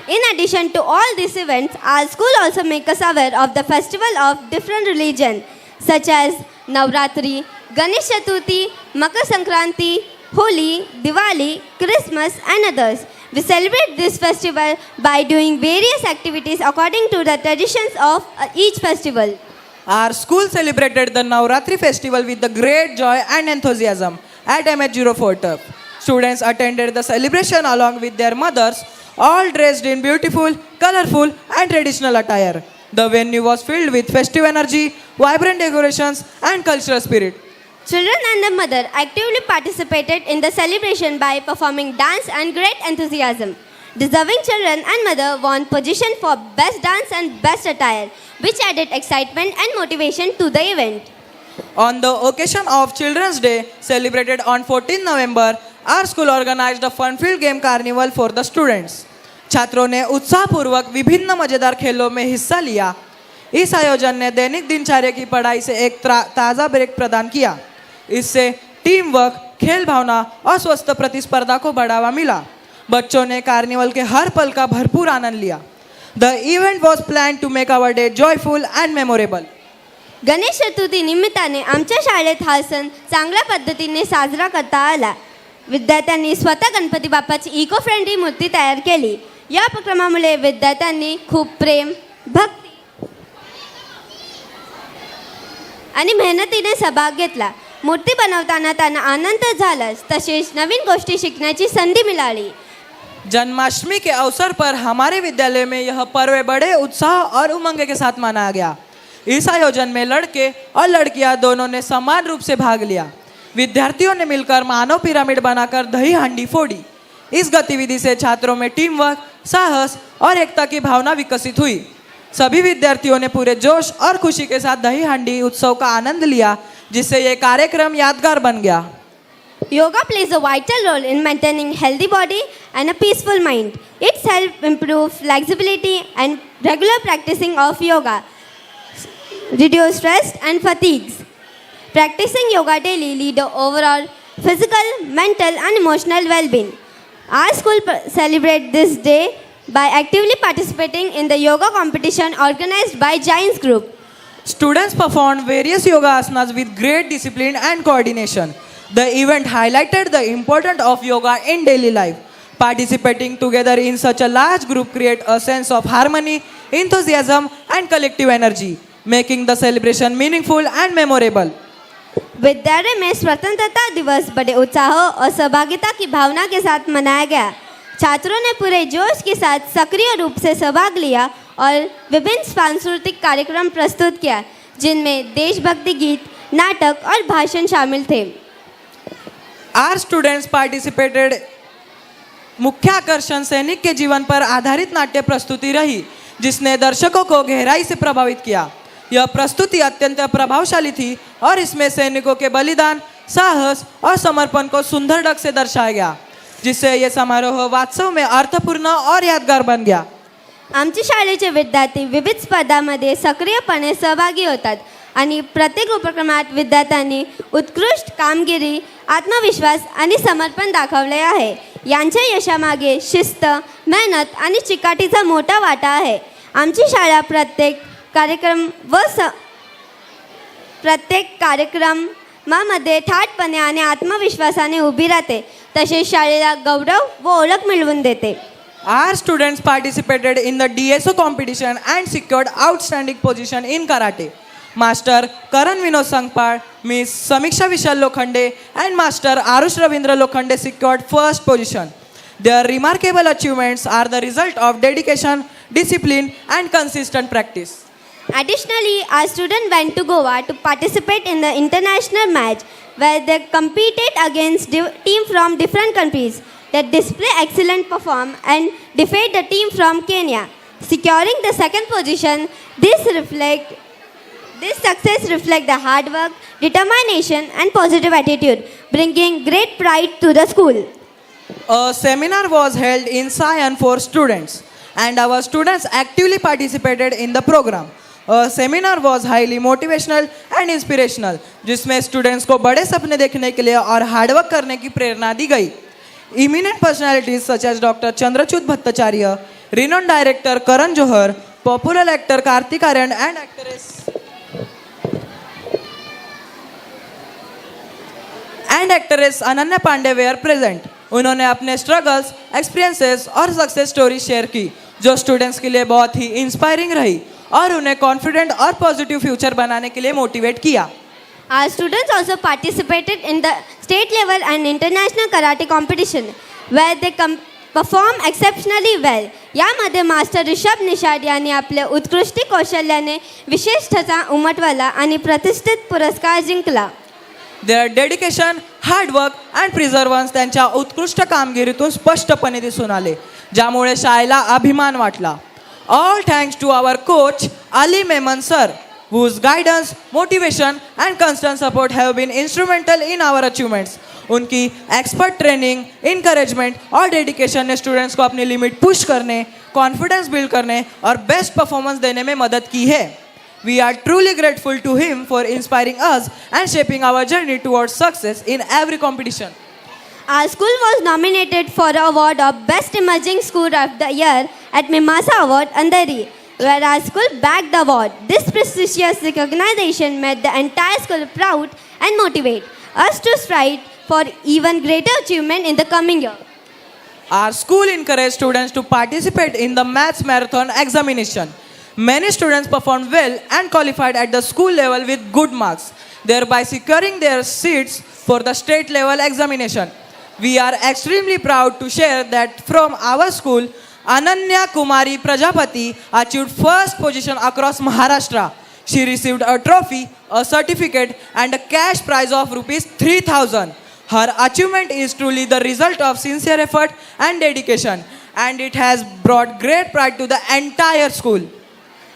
A: In addition to all these events, our school also makes us aware of the festival of different religions such as Navratri, Ganesh Chaturthi, Makar Sankranti, Holi, Diwali, Christmas and others. We celebrate this festival by doing various activities according to the traditions of each festival.
L: Our school celebrated the Navratri festival with the great joy and enthusiasm at MH04 turf. Students attended the celebration along with their mothers, all dressed in beautiful, colorful and traditional attire. The venue was filled with festive energy, vibrant decorations and cultural spirit.
A: Children and their mother actively participated in the celebration by performing dance and great enthusiasm. Deserving children and mother won position for best dance and best attire, which added excitement and motivation to the event.
L: On the occasion of Children's Day, celebrated on 14 November, our school organized a fun-filled game carnival for the students. छात्रों ने उत्साहपूर्वक विभिन्न मजेदार खेलों में हिस्सा लिया। इस आयोजन ने दैनिक दिनचर्या की पढ़ाई से एक ताज़ा ब्रेक प्रदान किया। इससे टीम वर्क, खेल भावना और स्वस्थ प्रतिस्पर्धा को बढ़ावा मिला। बच्चों ने कार्निवल के हर पल का भरपूर आनंद लिया। The event was planned to make our day joyful and memorable.
A: Ganesh Chaturthi निमित्ताने आमच्या शाळेत हा सण चांगल्या पद्धतीने साजरा करता आला. विद्यार्थ्यांनी स्वतः गणपती बाप्पाची इको फ्रेंडली मूर्ती तयार केली. या उपक्रमामुळे विद्यार्थ्यांनी खूप प्रेम, भक्ती आणि मेहनतीने सहभाग घेतला. मूर्ती बनवताना त्यांना आनंद झालाच, तसेच नवीन गोष्टी शिकण्याची संधी मिळाली.
L: जन्माष्टमी के अवसर पर हमारे विद्यालय में यह पर्व बड़े उत्साह और उमंग के साथ मनाया गया। इस आयोजन में लड़के और लड़कियां दोनों ने समान रूप से भाग लिया। विद्यार्थियों ने मिलकर मानव पिरामिड बनाकर दही हांडी फोड़ी। इस गतिविधि से छात्रों में टीम वर्क, साहस और एकता की भावना विकसित हुई। सभी विद्यार्थियों ने पूरे जोश और खुशी के साथ दही हांडी उत्सव का आनंद लिया, जिससे ये कार्यक्रम यादगार बन गया।
A: Yoga plays a vital role in maintaining healthy body and a peaceful mind. It helps improve flexibility and regular practicing of yoga, reduce stress and fatigues. Practicing yoga daily lead to overall physical, mental and emotional well-being. Our school celebrates this day by actively participating in the yoga competition organized by Giants Group.
L: Students performed various yoga asanas with great discipline and coordination. The event highlighted the importance of yoga in daily life. Participating together in such a large group creates a sense of harmony, enthusiasm and collective energy, making the celebration meaningful and memorable.
A: विद्यालय में स्वतंत्रता दिवस बड़े उत्साह और सहभागिता की भावना के साथ मनाया गया। छात्रों ने पूरे जोश के साथ सक्रिय रूप से सहभाग लिया और विभिन्न सांस्कृतिक कार्यक्रम प्रस्तुत किया, जिनमें देशभक्ति गीत, नाटक और भाषण शामिल थे।
L: Our students participated। मुख्य आकर्षण सैनिक के जीवन पर आधारित नाट्य प्रस्तुति रही, जिसने दर्शकों को गहराई से प्रभावित किया। यह प्रस्तुति अत्यंत प्रभावशाली थी और इसमें सैनिकों के बलिदान, साहस और समर्पण को सुंदर ढंग से दर्शाया गया, जिससे यह समारोह वास्तव में अर्थपूर्ण और यादगार बन गया।
A: आमच्या शाळेचे विद्यार्थी विविध स्पर्धांमध्ये सक्रियपणे सहभागी होतात आणि प्रत्येक उपक्रमात विद्यार्थ्यांनी उत्कृष्ट कामगिरी, आत्मविश्वास आणि समर्पण दाखवले आहे। यांच्या यशामागे शिस्त, मेहनत आणि चिकाटीचा मोठा वाटा आहे। आमची शाळा प्रत्येक कार्यक्रमामध्ये ठाटपणे आणि आत्मविश्वासाने उभी राहते, तसेच शाळेला गौरव व ओळख मिळवून देते।
L: Our students participated in the DSO competition and secured outstanding position in karate. Master Karan Vinod Sangpal, Miss Samiksha Vishal Lokhande and Master Arush Ravindra Lokhande secured first position. Their remarkable achievements are the result of dedication, discipline and consistent practice.
A: Additionally, our students went to Goa to participate in the international match where they competed against teams from different countries that display excellent performance and defeat the team from Kenya, securing the second position. This success reflects the hard work, determination and positive attitude, bringing great pride to the school.
L: A seminar was held in Sion for students. and our students actively participated in the program. A seminar was highly motivational and inspirational, जिसमें students को बड़े सपने देखने के लिए और हार्डवर्क करने की प्रेरणा दी गई. Eminent personalities such as Dr. Chandrachud Bhattacharya, renowned director Karan Johar, popular actor Kartik Aryan and actress Ananya Pandey were present. उन्होंने अपने struggles, experiences और success stories शेयर की, जो स्टूडेंट्स के लिए बहुत ही इंस्पायरिंग रही और उन्हें कॉन्फिडेंट और पॉजिटिव फ्यूचर बनाने के लिए मोटिवेट किया.
I: Our students also participated in the state level and international karate competition where they perform exceptionally well. यामध्ये मास्टर ऋषभ निषाद यांनी आपल्या उत्कृष्ट कौशल्याने विशेष ठसा उमटवला आणि प्रतिष्ठित पुरस्कार जिंकला.
L: Their dedication, hard work and perseverance त्यांच्या उत्कृष्ट कामगिरीतून स्पष्टपणे दिसून आले, ज्यामुळे शाळेला अभिमान वाटला. All thanks to our coach Ali Memon sir, whose guidance, motivation and constant support have been instrumental in our achievements. उनकी एक्सपर्ट ट्रेनिंग, इनकरेजमेंट और डेडिकेशन ने स्टूडेंट्स को अपनी लिमिट पुश करने, कॉन्फिडेंस बिल्ड करने और बेस्ट परफॉर्मेंस देने में मदद की है. We are truly grateful to him for inspiring us and shaping our journey towards success in every competition.
I: Our school was nominated for the award of Best Emerging School of the Year at Mimasa Award, Andheri, where our school bagged the award. This prestigious recognition made the entire school proud and motivate us to strive for even greater achievement in the coming year.
L: Our school encouraged students to participate in the maths marathon examination. Many students performed well and qualified at the school level with good marks, thereby securing their seats for the state level examination. We are extremely proud to share that from our school, Ananya Kumari Prajapati achieved first position across Maharashtra. She received a trophy, a certificate and a cash prize of rupees 3,000. Her achievement is truly the result of sincere effort and dedication, and it has brought great pride to the entire school.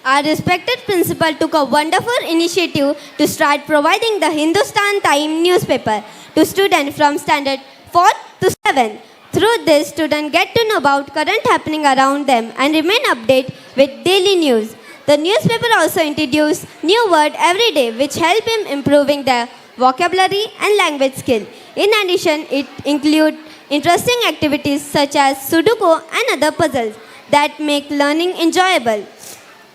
I: Our respected principal took a wonderful initiative to start providing the Hindustan Time newspaper to students from standard 4th to 7th. Through this, students get to know about current happening around them and remain updated with daily news. The newspaper also introduces new word every day, which help in improving their vocabulary and language skill. In addition, it includes interesting activities such as Sudoku and other puzzles that make learning enjoyable.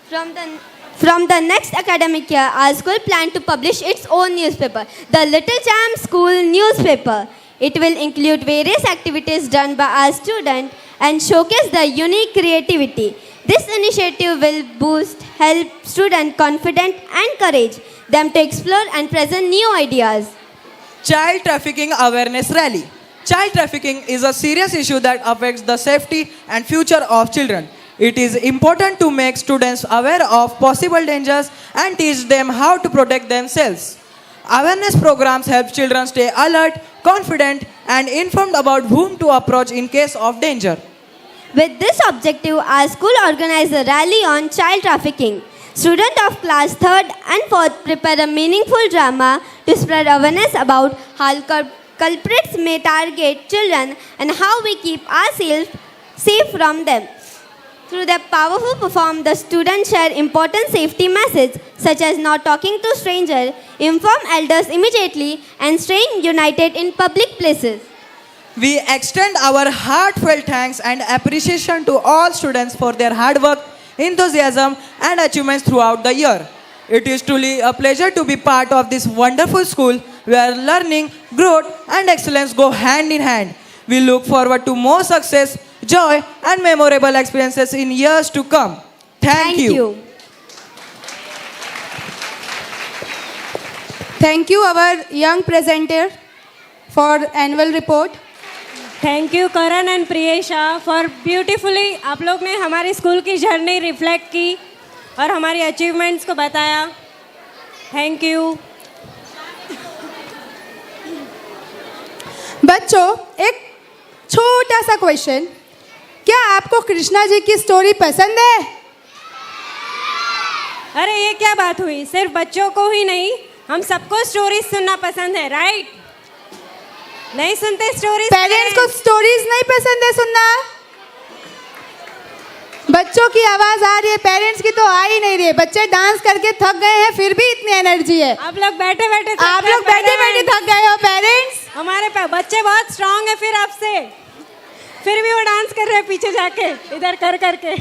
I: From the next academic year, our school plans to publish its own newspaper, the Little Champ School newspaper. It will include various activities done by our students and showcase the unique creativity. This initiative will help students confidence and encourage them to explore and present new ideas.
L: Child Trafficking Awareness Rally. Child trafficking is a serious issue that affects the safety and future of children. It is important to make students aware of possible dangers and teach them how to protect themselves. Awareness programs help children stay alert, confident, and informed about whom to approach in case of danger.
I: With this objective, our school organized a rally on child trafficking. Students of class 3rd and 4th prepare a meaningful drama to spread awareness about how culprits may target children and how we keep ourselves safe from them. Through their powerful performance, the students share important safety messages such as not talking to strangers, inform elders immediately, and staying united in public places.
L: We extend our heartfelt thanks and appreciation to all students for their hard work, enthusiasm, and achievements throughout the year. It is truly a pleasure to be part of this wonderful school where learning, growth, and excellence go hand in hand. We look forward to more success, joy, and memorable experiences in years to come. Thank you.
C: Thank you, our young presenter, for annual report.
D: Thank you Karan and Priyesha for beautifully आप लोग ने हमारी स्कूल की जर्नी रिफ्लेक्ट की और हमारी अचीवमेंट्स को बताया. Thank you.
C: बच्चों, एक छोटा सा क्वेश्चन, क्या आपको कृष्णा जी की स्टोरी पसंद है?
D: अरे ये क्या बात हुई, सिर्फ बच्चों को ही नहीं हम सबको स्टोरीज सुनना पसंद है, राइट? नहीं सुनते स्टोरीज?
C: पेरेंट्स को स्टोरीज नहीं पसंद है सुनना? बच्चों की आवाज आ रही है, पेरेंट्स की तो आ ही नहीं रही है। बच्चे डांस करके थक गए हैं, फिर भी इतनी एनर्जी है।
D: आप लोग बैठे बैठे
C: थक गए हो पेरेंट्स।
D: हमारे बच्चे बहुत स्ट्रांग है फिर आपसे, फिर भी वो डांस कर रहे हैं पीछे जाके इधर कर करके।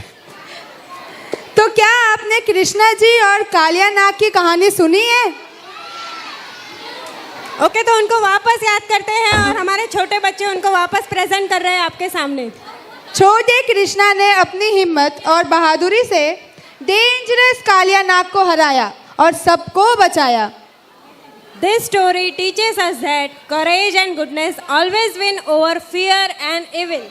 C: तो क्या आपने कृष्णा जी और कालिया नाग की कहानी सुनी है?
D: ओके, तो उनको वापस याद करते हैं और हमारे छोटे बच्चे उनको वापस प्रेजेंट कर रहे हैं आपके सामने।
C: छोटे कृष्णा ने अपनी हिम्मत और बहादुरी से डेंजरस कालिया नाग को हराया और सबको बचाया।
D: This story teaches us that courage and goodness always win over fear and evil.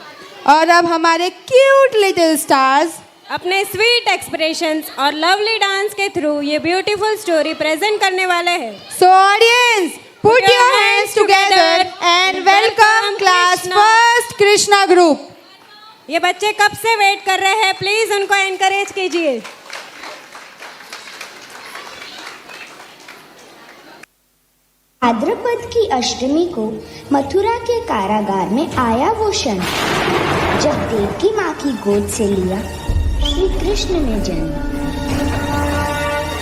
C: और अब हमारे क्यूट लिटिल स्टार्स
D: अपने स्वीट एक्सप्रेशंस और लवली डांस के थ्रू ये ब्यूटीफुल स्टोरी प्रेजेंट करने वाले हैं।
C: So audience, put your hands together and welcome class first Krishna group.
D: ये बच्चे कब से वेट कर रहे हैं, प्लीज उनको एनकरेज कीजिए।
I: भाद्रपद की अष्टमी को मथुरा के कारागार में आया वो क्षण जब देवकी माँ की गोद से लिया श्री कृष्ण ने जन्म।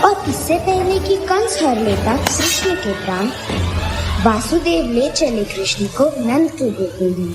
I: और इससे पहले कि कंस हर लेता कृष्ण के प्राण, वासुदेव ले चले कृष्ण को नंद के गोकुल में।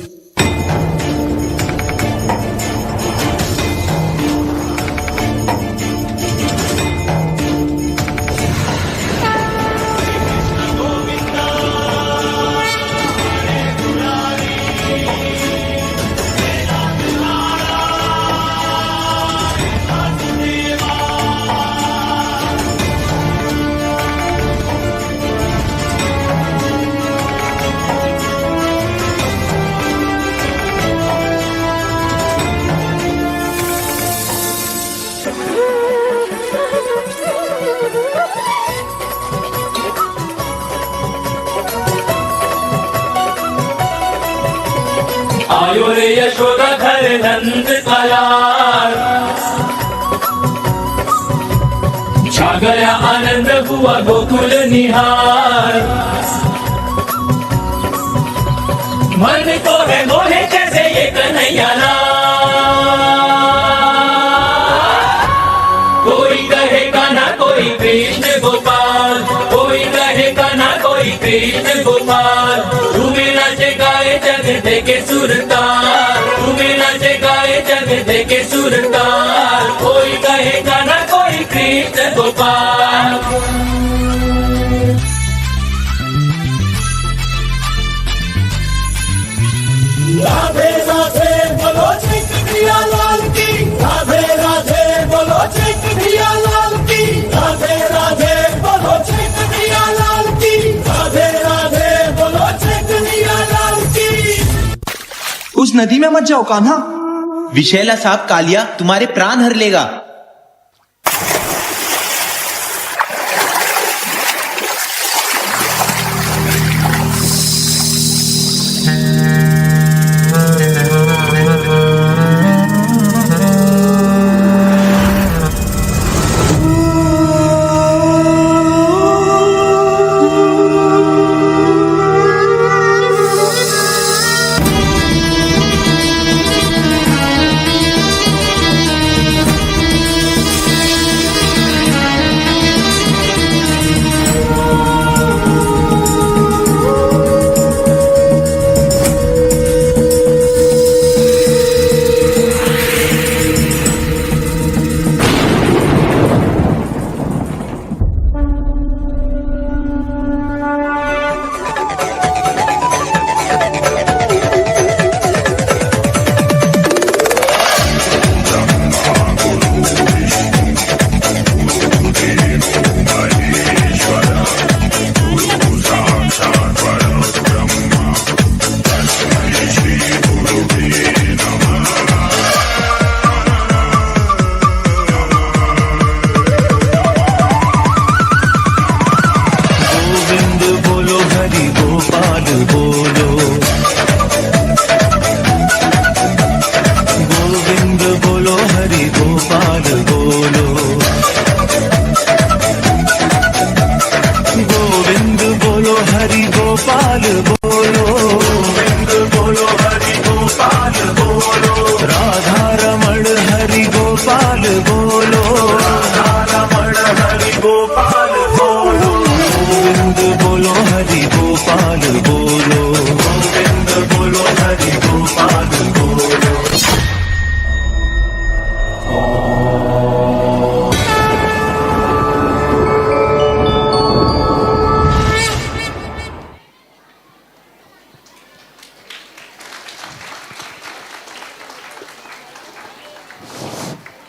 H: आयो रे यशोदा घर नंद का लाल, छा गया आनंद हुआ गोकुल निहार। मन को है मोहे कैसे ये कन्हैया लाल, कोई कहेगा ना कोई कृष्ण गोपाल, कोई कहेगा ना कोई कृष्ण गोपाल। तुम्हें नाचे गाए जग देके सुरताल, तुम्हें नाचे गाए जग देके सुरताल। कोई कहेगा ना कोई कृष्ण गोपाल। राधे राधे बोलो श्री कन्हैया लाल की, राधे राधे बोलो श्री कन्हैया लाल की, राधे राधे बोलो श्री कन्हैया लाल की, राधे राधे बोलो श्री कन्हैया लाल की।
M: उस नदी में मत जाओ कान्हा, विषैला सांप कालिया तुम्हारे प्राण हर लेगा।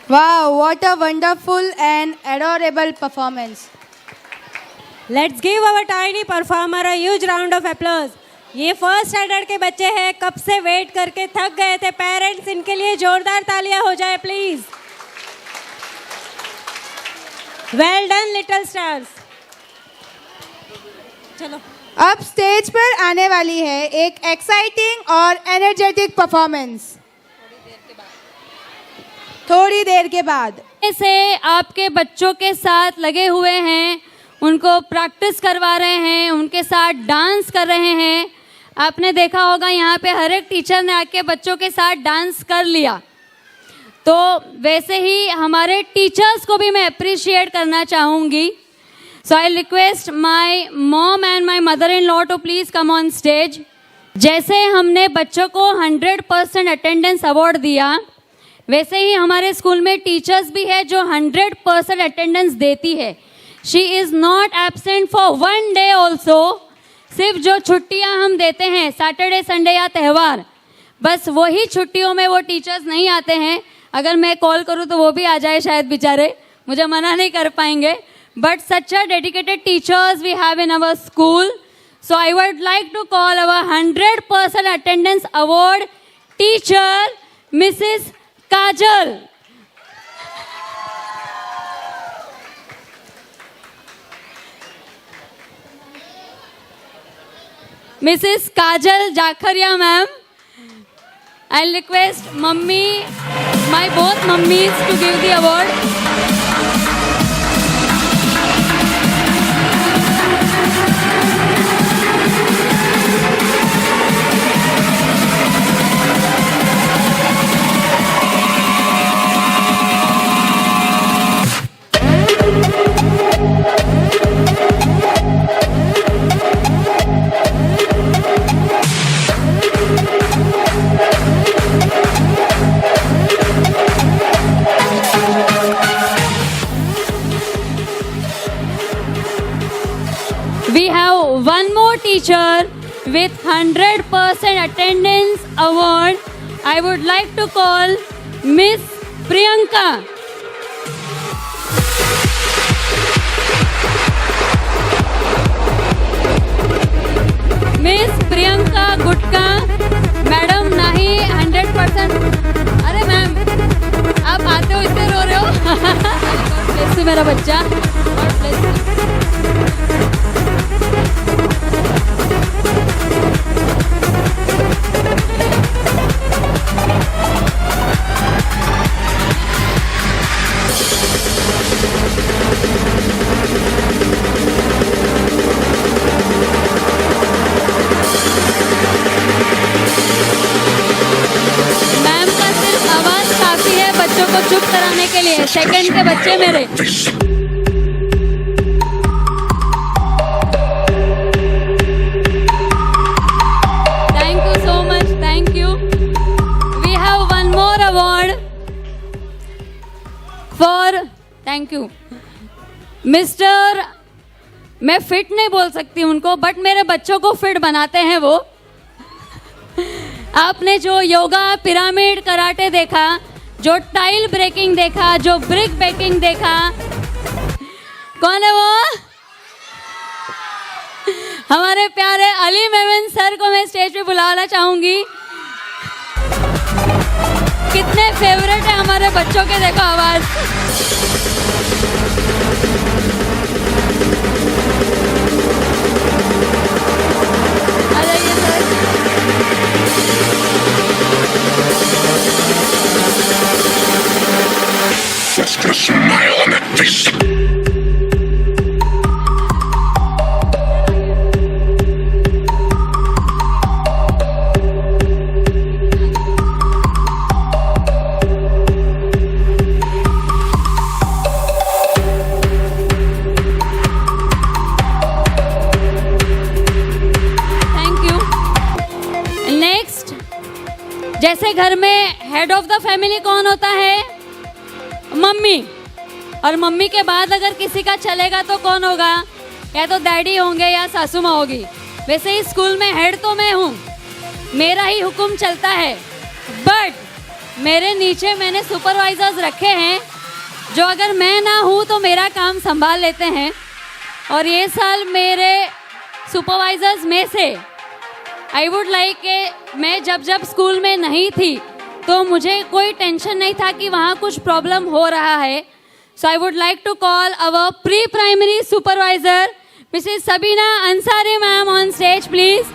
C: Wow, what a wonderful and adorable performance.
D: Let's give our tiny performer a huge round of applause. ये फर्स्ट स्टैंडर्ड के बच्चे हैं, कब से वेट करके थक गए थे। पेरेंट्स, इनके लिए जोरदार तालियां हो जाए please. Well done little stars. चलो
C: अब स्टेज पर आने वाली है एक एक्साइटिंग और एनर्जेटिक परफॉर्मेंस। थोड़ी देर के बाद
K: से आपके बच्चों के साथ लगे हुए हैं, उनको प्रैक्टिस करवा रहे हैं, उनके साथ डांस कर रहे हैं। आपने देखा होगा यहाँ पे हर एक टीचर ने आके बच्चों के साथ डांस कर लिया। तो वैसे ही हमारे टीचर्स को भी मैं अप्रिशिएट करना चाहूँगी। So I request my mom and my mother in law to please come on stage. जैसे हमने बच्चों को 100% अटेंडेंस अवार्ड दिया, वैसे ही हमारे स्कूल में टीचर्स भी है जो 100% अटेंडेंस देती है। She is not absent for 1 day also. सिर्फ जो छुट्टियां हम देते हैं सैटरडे संडे या त्यौहार, बस वही छुट्टियों में वो टीचर्स नहीं आते हैं। अगर मैं कॉल करूं तो वो भी आ जाए शायद, बेचारे मुझे मना नहीं कर पाएंगे। But such a dedicated teachers we have in our school. So I would like to call our 100% attendance award teacher Mrs Kajal. Mrs. Kajal Jakharia ma'am, I'll request my both mummies to give the award. We have one more teacher with 100% attendance award. I would like to call Miss Priyanka. Miss Priyanka Gutka, madam नहीं 100%। अरे मैम आप आते हो इससे रो रहे हो। God bless you मेरा बच्चा, God bless you। मैम का सिर्फ आवाज काफी है बच्चों को चुप कराने के लिए। सेकंड के बच्चे मेरे। Thank you so much, thank you. We have one more award for, thank you mister, मैं फिट नहीं बोल सकती उनको, बट मेरे बच्चों को फिट बनाते हैं वो। आपने जो योगा, पिरामिड, कराटे देखा, जो टाइल ब्रेकिंग देखा, जो ब्रिक ब्रेकिंग देखा, कौन है वो? हमारे प्यारे अली मेमन सर को मैं स्टेज पे बुलाना चाहूंगी। कितने फेवरेट है हमारे बच्चों के, देखो आवाज। आ जाइए sir.
F: Just a smile on that face.
K: जैसे घर में हेड ऑफ द फैमिली कौन होता है? मम्मी। और मम्मी के बाद अगर किसी का चलेगा तो कौन होगा? या तो डैडी होंगे या सासू माँ होगी। वैसे ही स्कूल में हेड तो मैं हूँ, मेरा ही हुक्म चलता है। बट मेरे नीचे मैंने सुपरवाइजर्स रखे हैं जो अगर मैं ना हूँ तो मेरा काम संभाल लेते हैं। और ये साल मेरे सुपरवाइजर्स में से आई वुड लाइक कि मैं जब स्कूल में नहीं थी तो मुझे कोई टेंशन नहीं था कि वहाँ कुछ प्रॉब्लम हो रहा है। So I would like to call our pre primary supervisor Mrs Sabina Ansari ma'am on stage please.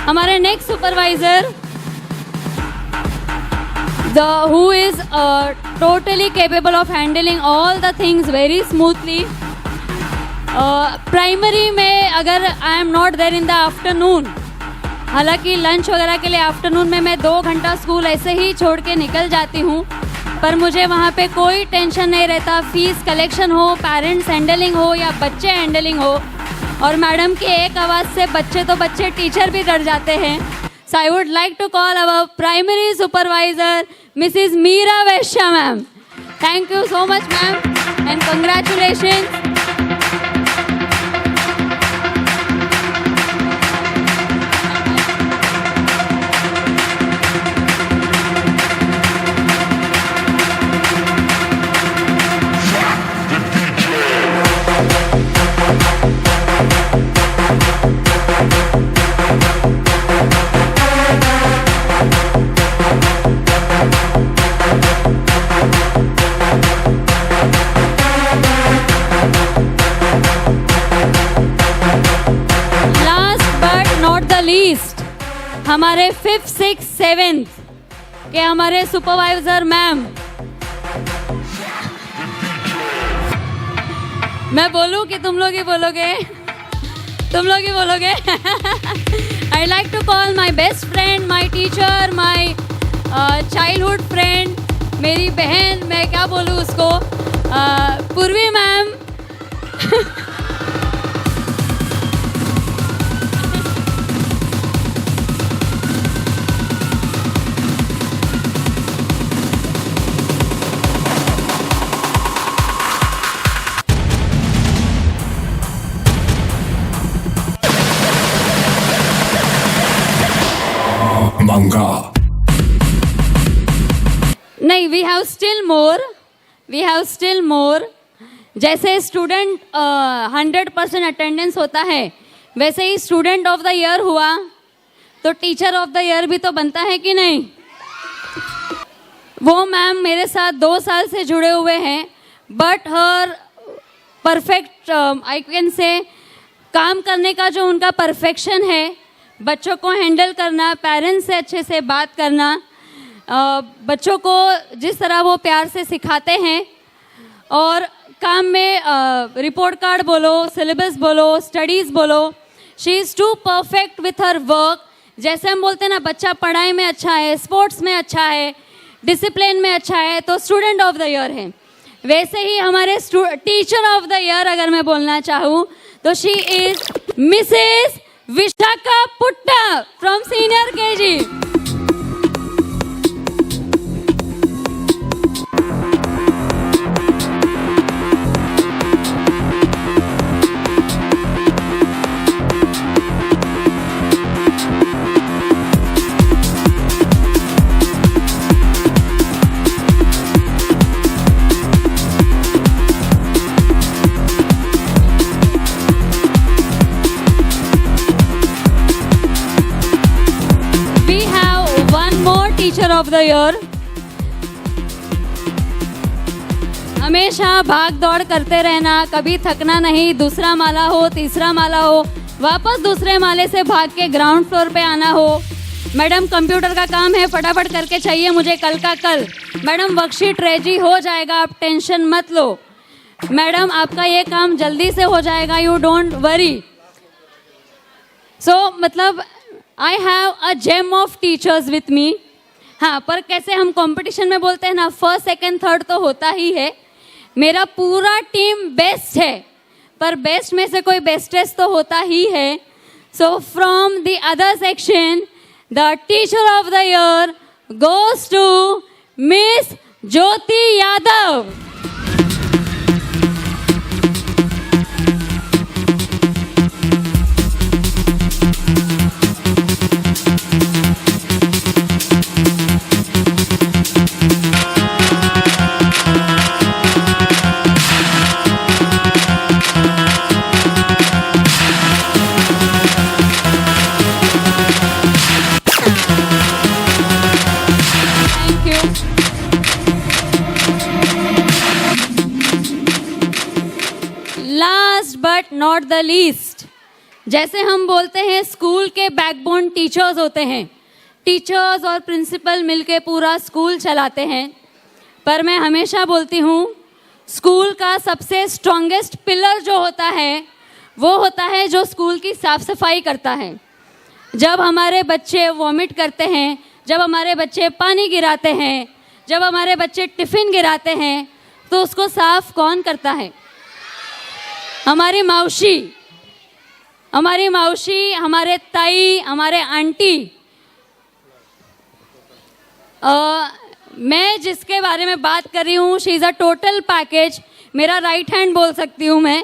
K: हमारे next supervisor who is totally capable of handling all the things very smoothly. Primary में अगर I am not there in the afternoon, हालांकि लंच वगैरह के लिए आफ्टरनून में मैं 2 घंटा स्कूल ऐसे ही छोड़ के निकल जाती हूँ, पर मुझे वहाँ पे कोई टेंशन नहीं रहता। फीस कलेक्शन हो, पेरेंट्स हैंडलिंग हो या बच्चे हैंडलिंग हो, और मैडम की एक आवाज़ से बच्चे तो बच्चे टीचर भी डर जाते हैं। So I would like to call our primary supervisor Mrs Meera Vaishya ma'am. Thank you so much ma'am and congratulation. Least हमारे 5th, 6th, 7th के हमारे सुपरवाइजर मैम। मैं बोलूं कि तुम लोग ही बोलोगे? तुम लोग ही बोलोगे? I like to call my best friend, my teacher, my childhood friend, मेरी बहन, मैं क्या बोलूं उसको, पूर्वी मैम। नहीं, वी हैव स्टिल मोर। जैसे स्टूडेंट 100% अटेंडेंस होता है, वैसे ही स्टूडेंट ऑफ द ईयर हुआ तो टीचर ऑफ द ईयर भी तो बनता है कि नहीं। वो मैम मेरे साथ 2 साल से जुड़े हुए हैं, but her perfect I can से काम करने का जो उनका परफेक्शन है, बच्चों को हैंडल करना, पेरेंट्स से अच्छे से बात करना, बच्चों को जिस तरह वो प्यार से सिखाते हैं, और काम में रिपोर्ट कार्ड बोलो, सिलेबस बोलो, स्टडीज़ बोलो, she is too perfect with her work. जैसे हम बोलते हैं ना, बच्चा पढ़ाई में अच्छा है, स्पोर्ट्स में अच्छा है, डिसिप्लिन में अच्छा है, तो स्टूडेंट ऑफ द ईयर है। वैसे ही हमारे टीचर ऑफ द ईयर अगर मैं बोलना चाहूँ तो she is Mrs Vishakha पुट्टा from senior KG. Teacher of the year. हमेशा भाग दौड़ करते रहना, कभी थकना नहीं। दूसरा माला हो, तीसरा माला हो, वापस दूसरे माले से भाग के ग्राउंड फ्लोर पे आना हो। मैडम कंप्यूटर का काम है, फटाफट करके चाहिए मुझे कल का कल। मैडम वर्कशीट रेडी हो जाएगा, आप टेंशन मत लो। मैडम आपका ये काम जल्दी से हो जाएगा, यू डोंट वरी। सो मतलब I have a gem of teachers with me. हाँ, पर कैसे हम कंपटीशन में बोलते हैं ना, फर्स्ट सेकंड थर्ड तो होता ही है. मेरा पूरा टीम बेस्ट है, पर बेस्ट में से कोई बेस्टेस्ट तो होता ही है. So from the other section the teacher of the year goes to miss Jyoti Yadav. Last but not the least, जैसे हम बोलते हैं स्कूल के बैकबोन टीचर्स होते हैं. टीचर्स और प्रिंसिपल मिलके पूरा स्कूल चलाते हैं. पर मैं हमेशा बोलती हूँ स्कूल का सबसे स्ट्रॉन्गेस्ट पिलर जो होता है वो होता है जो स्कूल की साफ सफाई करता है. जब हमारे बच्चे वॉमिट करते हैं, जब हमारे बच्चे पानी गिराते हैं, जब हमारे बच्चे टिफ़िन गिराते हैं, तो उसको साफ कौन करता है? हमारी मावशी, हमारे ताई, हमारे आंटी. मैं जिसके बारे में बात कर रही हूँ, she is a total package. मेरा राइट हैंड बोल सकती हूँ मैं.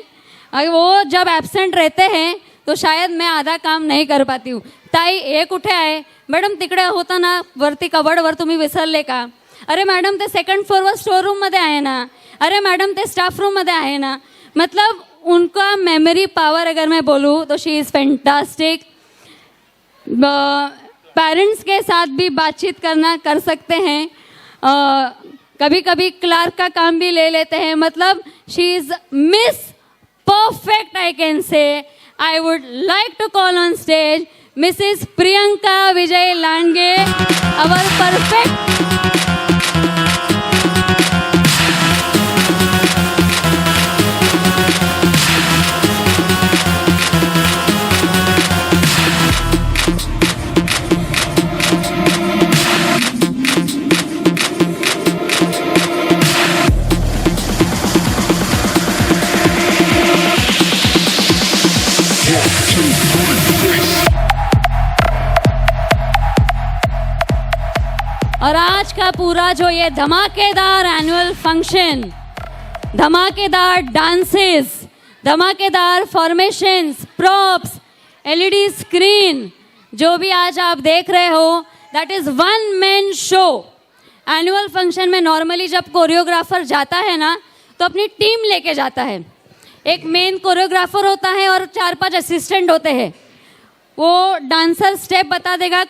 K: वो जब एब्सेंट रहते हैं तो शायद मैं आधा काम नहीं कर पाती हूँ. ताई एक कुठे आहे? मॅडम तिकडे होता ना वरती कबडवर, तुम्ही विसरले का? अरे मॅडम ते सेकंड फ्लोअरवर स्टोर रूममध्ये आहे ना. अरे मॅडम ते स्टाफ रूममध्ये आहे ना. मतलब उनका मेमोरी पावर अगर मैं बोलूँ तो शी इज़ फैंटास्टिक. पेरेंट्स के साथ भी बातचीत कर सकते हैं. कभी कभी क्लार्क का काम भी ले लेते हैं. मतलब she is miss perfect, I can say. I would like to call on stage Mrs Priyanka Vijay Landge, our perfect. और आज का पूरा जो ये धमाकेदार एनुअल फंक्शन, धमाकेदार डांसेस, धमाकेदार फॉर्मेशंस, प्रॉप्स, एलईडी स्क्रीन, जो भी आज आप देख रहे हो, that is one man show. Annual function में नॉर्मली जब कोरियोग्राफर जाता है ना तो अपनी टीम लेके जाता है. एक मेन कोरियोग्राफर होता है और 4-5 असिस्टेंट होते हैं. वो डांसर स्टेप बता देगा,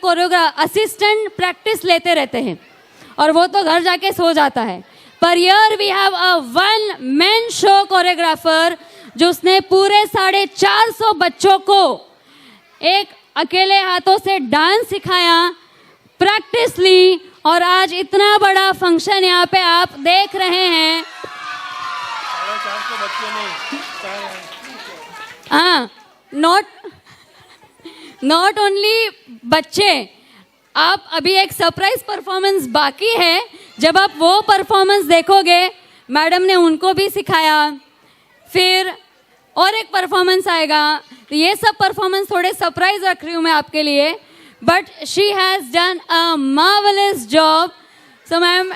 K: असिस्टेंट प्रैक्टिस लेते रहते हैं और वो तो घर जाके सो जाता है. पर here we have a one man show choreographer जो उसने पूरे 450 बच्चों को एक अकेले हाथों से डांस सिखाया, प्रैक्टिस ली और आज इतना बड़ा फंक्शन यहाँ पे आप देख रहे हैं. हाँ, नॉट ओनली बच्चे, आप अभी एक सरप्राइज परफॉर्मेंस बाकी है. जब आप वो परफॉर्मेंस देखोगे, मैडम ने उनको भी सिखाया, फिर और एक परफॉर्मेंस आएगा. तो ये सब परफॉर्मेंस थोड़े सरप्राइज रख रही हूँ मैं आपके लिए, but she has done a marvellous job. So ma'am,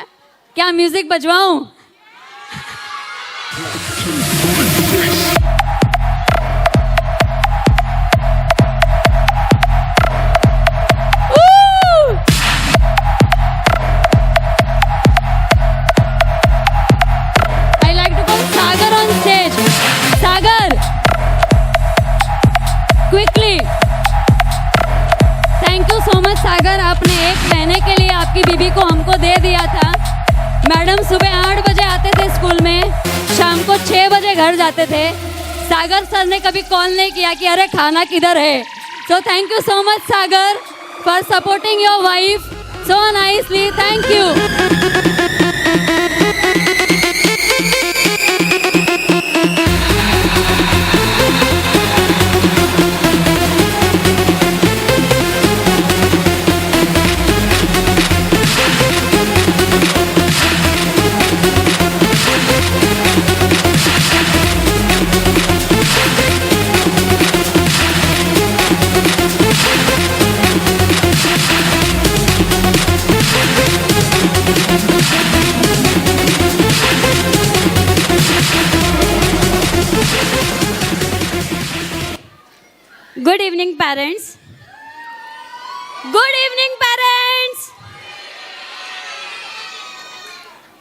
K: क्या म्यूजिक बजवाऊँ? सागर, आपने 1 महीने के लिए आपकी बीबी को हमको दे दिया था. मैडम सुबह 8 बजे आते थे स्कूल में, शाम को 6 बजे घर जाते थे. सागर सर ने कभी कॉल नहीं किया कि अरे खाना किधर है. सो thank you so much Sagar for supporting your wife so nicely. Thank you. Good evening parents.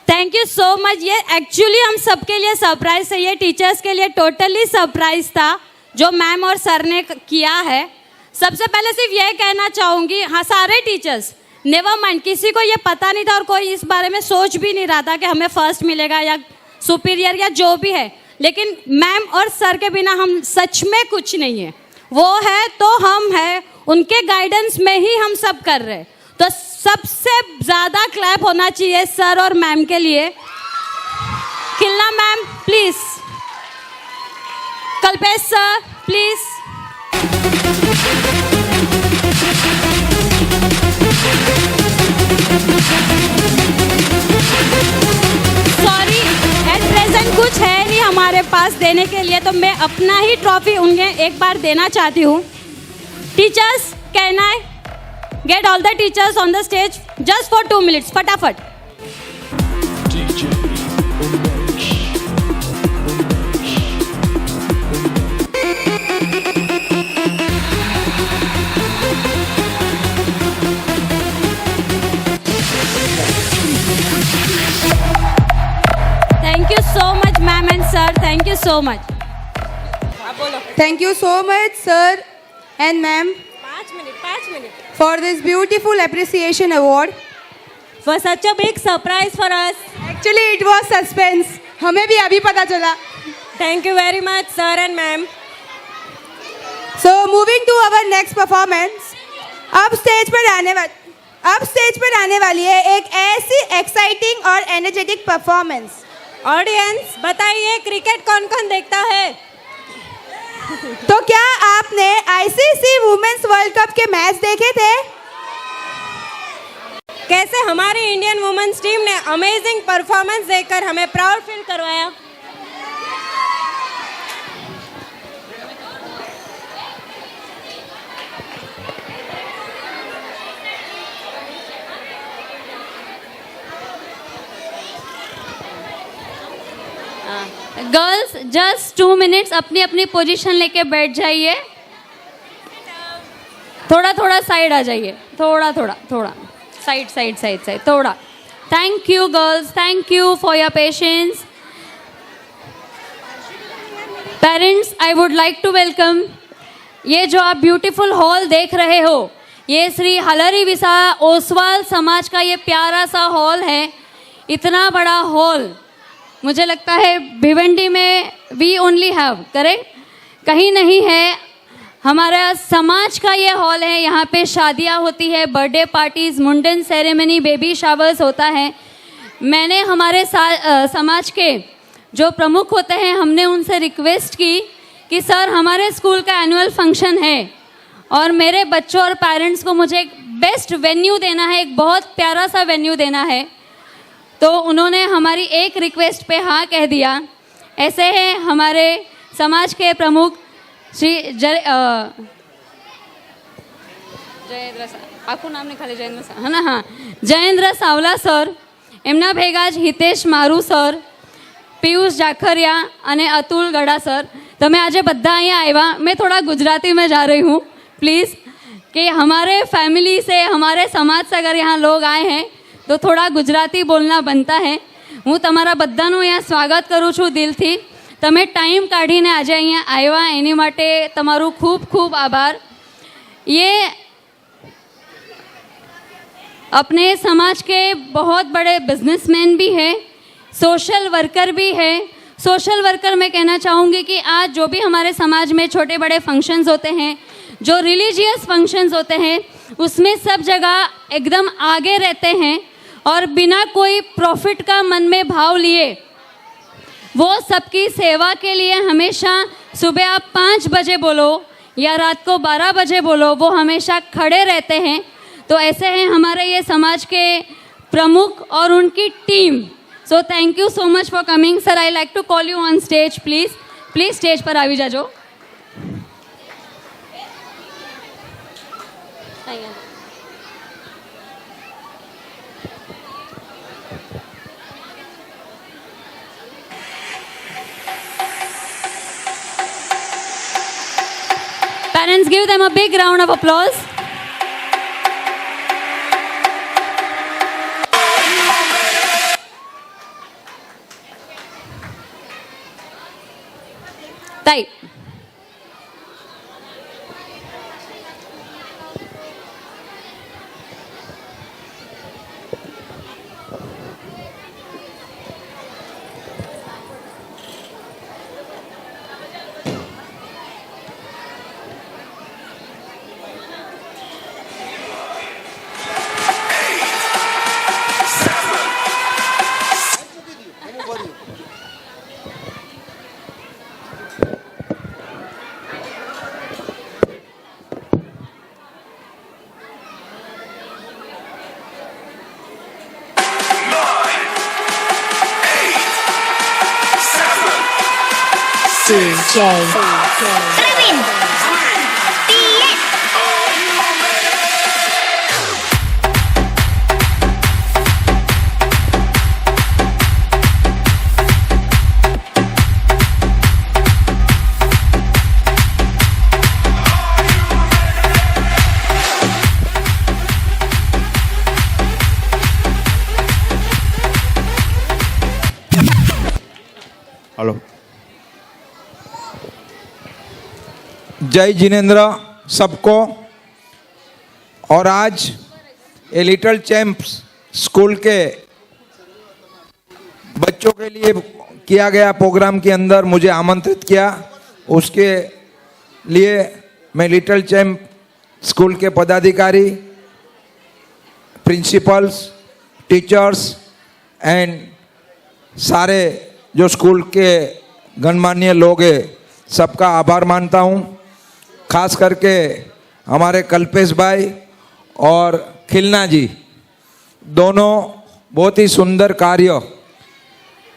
K: Thank you so much. ये एक्चुअली हम सबके लिए सरप्राइज है, ये टीचर्स के लिए टोटली सरप्राइज था जो मैम और सर ने किया है। सबसे पहले सिर्फ ये कहना चाहूँगी, हाँ सारे टीचर्स नेवर माइंड, किसी को ये पता नहीं था और कोई इस बारे में सोच भी नहीं रहा था कि हमें फर्स्ट मिलेगा या सुपीरियर या जो भी है, लेकिन मैम और सर के बिना हम सच में कुछ नहीं है। वो है तो हम है, उनके गाइडेंस में ही हम सब कर रहे हैं। तो सबसे ज़्यादा क्लैप होना चाहिए सर और मैम के लिए। खिलना ma'am please, Kalpesh sir please. Sorry at present कुछ है नहीं हमारे पास देने के लिए, तो मैं अपना ही ट्रॉफी उन्हें एक बार देना चाहती हूँ। Teachers, can I get all the teachers on the stage just for 2 minutes, फटाफट। Thank you so much, ma'am and sir. Thank you so much.
C: Thank you so much, sir and ma'am,
D: 5 minutes.
C: for this beautiful appreciation award.
D: For such a big surprise for us.
C: Actually, it was suspense. हमें भी अभी पता चला.
D: Thank you very much, sir and ma'am.
C: So moving to our next performance. अब स्टेज पर आने वाली है एक ऐसी एक्साइटिंग और एनर्जेटिक परफॉर्मेंस।
D: ऑडियंस बताइए, क्रिकेट कौन कौन देखता है?
C: तो क्या आपने आईसीसी वुमेन्स वर्ल्ड कप के मैच देखे थे?
D: कैसे हमारी इंडियन वुमेन्स टीम ने अमेजिंग परफॉर्मेंस देकर हमें प्राउड फील करवाया।
K: गर्ल्स जस्ट 2 minutes अपनी अपनी पोजीशन लेके बैठ जाइए। थोड़ा थोड़ा साइड आ जाइए, थोड़ा साइड थोड़ा। Thank you girls, thank you for your patience. Parents, I would like to welcome, ये जो आप ब्यूटीफुल हॉल देख रहे हो, ये श्री हलरी विसा ओसवाल समाज का ये प्यारा सा हॉल है। इतना बड़ा हॉल मुझे लगता है भिवंडी में वी ओनली हैव, करेक्ट, कहीं नहीं है। हमारा समाज का ये हॉल है, यहाँ पे शादियाँ होती है, बर्थडे पार्टीज, मुंडन सेरेमनी, बेबी शावर्स होता है। मैंने हमारे समाज के जो प्रमुख होते हैं, हमने उनसे रिक्वेस्ट की कि सर हमारे स्कूल का एनुअल फंक्शन है और मेरे बच्चों और पेरेंट्स को मुझे एक बेस्ट वेन्यू देना है, एक बहुत प्यारा सा वेन्यू देना है। तो उन्होंने हमारी एक रिक्वेस्ट पे हाँ कह दिया। ऐसे हैं हमारे समाज के प्रमुख श्री જયેન્દ્ર, આખું નામ નહીં ખાલી જયેન્દ્ર હા ને, હા જયેન્દ્ર સાવલા સર, એમના ભેગા જ હિતેશ મારુ સર, પિયુષ જાખરિયા અને અતુલ ગડા સર। તમે આજે બધા અહીંયા આવ્યા। मैं थोड़ा गुजराती में जा रही हूँ प्लीज़, कि हमारे फैमिली से, हमारे समाज से अगर यहाँ लोग आए हैं तो थोड़ा गुजराती बोलना बनता है। હું તમારા બધાનું અહીંયા સ્વાગત કરું છું દિલથી। તમે ટાઈમ કાઢીને આજે અહીંયા આવ્યા એની માટે તમારું ખૂબ ખૂબ આભાર। ये अपने समाज के बहुत बड़े बिजनेसमैन भी हैं, सोशल वर्कर भी है। सोशल वर्कर मैं कहना चाहूँगी कि आज जो भी हमारे समाज में छोटे बड़े फंक्शंस होते हैं, जो रिलीजियस फंक्शंस होते हैं, उसमें सब जगह एकदम आगे रहते हैं और बिना कोई प्रॉफिट का मन में भाव लिए वो सबकी सेवा के लिए हमेशा सुबह आप 5 बजे बोलो या रात को 12 बजे बोलो, वो हमेशा खड़े रहते हैं। तो ऐसे हैं हमारे ये समाज के प्रमुख और उनकी टीम। So thank you so much for coming sir. I like to call you on stage, please stage पर आवी जाजो। Parents, give them a big round of applause. ताई
N: हेलो, जय जिनेंद्र सबको। और आज ये लिटिल चैंप्स स्कूल के बच्चों के लिए किया गया प्रोग्राम के अंदर मुझे आमंत्रित किया, उसके लिए मैं लिटिल चैंप स्कूल के पदाधिकारी, प्रिंसिपल्स, टीचर्स एंड सारे जो स्कूल के गणमान्य लोग हैं सबका आभार मानता हूँ। खास करके हमारे कल्पेश भाई और खिलना जी दोनों बहुत ही सुंदर कार्य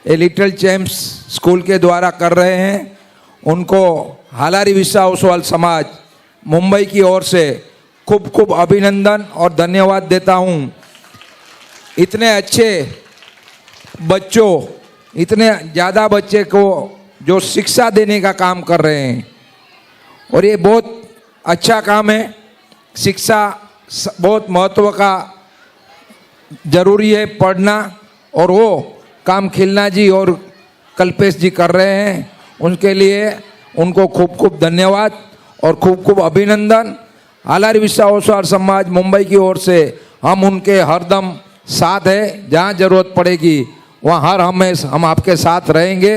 N: ये लिटिल चैंप्स स्कूल के द्वारा कर रहे हैं। उनको हालारी विसा ओसवाल समाज मुंबई की ओर से खूब खूब अभिनंदन और धन्यवाद देता हूँ। इतने अच्छे बच्चों, इतने ज़्यादा बच्चे को जो शिक्षा देने का काम कर रहे हैं और ये बहुत अच्छा काम है। शिक्षा बहुत महत्व का जरूरी है पढ़ना, और वो काम खिलना जी और कल्पेश जी कर रहे हैं। उनके लिए उनको खूब खूब धन्यवाद और खूब खूब अभिनंदन। हालारी विसा ओसवाल समाज मुंबई की ओर से हम उनके हरदम साथ है, जहाँ ज़रूरत पड़ेगी वहाँ हर हमेशा हम आपके साथ रहेंगे।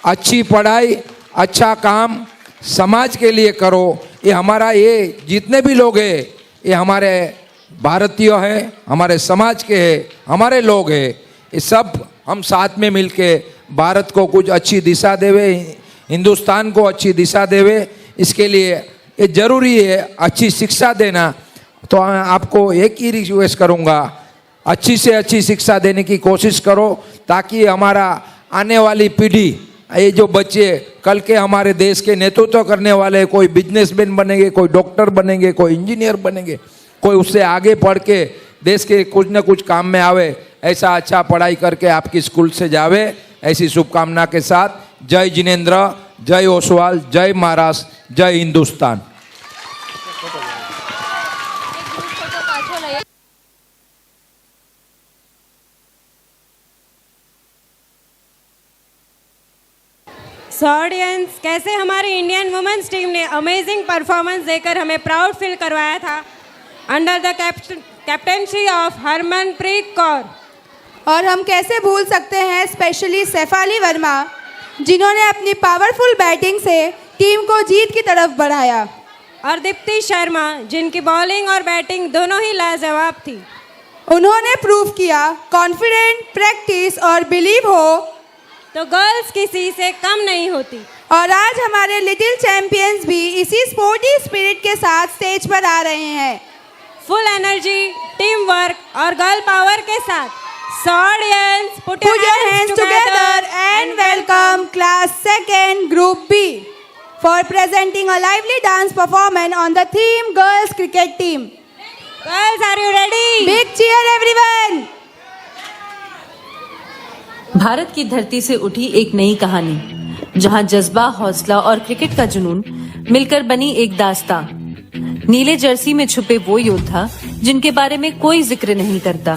N: अच्छी पढ़ाई, अच्छा काम समाज के लिए करो। ये हमारा, ये जितने भी लोग हैं ये हमारे भारतीय हैं, हमारे समाज के हैं, हमारे लोग हैं। ये सब हम साथ में मिलके भारत को कुछ अच्छी दिशा देवे, हिंदुस्तान को अच्छी दिशा देवे। इसके लिए ये ज़रूरी है अच्छी शिक्षा देना। तो आपको एक ही रिक्वेस्ट करूँगा, अच्छी से अच्छी शिक्षा देने की कोशिश करो, ताकि हमारा आने वाली पीढ़ी, ये जो बच्चे कल के हमारे देश के नेतृत्व करने वाले, कोई बिजनेसमैन बनेंगे, कोई डॉक्टर बनेंगे, कोई इंजीनियर बनेंगे, कोई उससे आगे पढ़ के देश के कुछ न कुछ काम में आवे, ऐसा अच्छा पढ़ाई करके आपकी स्कूल से जावे। ऐसी शुभकामना के साथ जय जिनेंद्र, जय ओसवाल, जय महाराष्ट्र, जय हिंदुस्तान।
D: सो ऑडियंस, कैसे हमारी इंडियन वुमेन्स टीम ने अमेजिंग परफॉर्मेंस देकर हमें प्राउड फील करवाया था under the captaincy of Harmanpreet Kaur.
C: और हम कैसे भूल सकते हैं स्पेशली शेफाली वर्मा, जिन्होंने अपनी पावरफुल बैटिंग से टीम को जीत की तरफ बढ़ाया।
D: और दीप्ति शर्मा, जिनकी बॉलिंग और बैटिंग दोनों ही लाजवाब थी।
C: उन्होंने प्रूव किया कॉन्फिडेंट, प्रैक्टिस और बिलीव हो
D: तो गर्ल्स किसी से कम नहीं होती।
C: और आज हमारे लिटिल चैंपियंस भी इसी स्पोर्टी स्पिरिट के साथ स्टेज पर आ रहे हैं,
D: फुल एनर्जी, टीम वर्क और गर्ल पावर के साथ। So audience, put your hands together
C: and welcome class 2nd group B for presenting a lively dance performance on the theme girls cricket team.
D: Girls, are you ready?
C: Big cheer everyone.
O: Bharat की धरती से उठी एक नई कहानी, जहां जज्बा, हौसला और क्रिकेट का जुनून मिलकर बनी एक दास्तां। नीले जर्सी में छुपे वो योद्धा जिनके बारे में कोई जिक्र नहीं करता।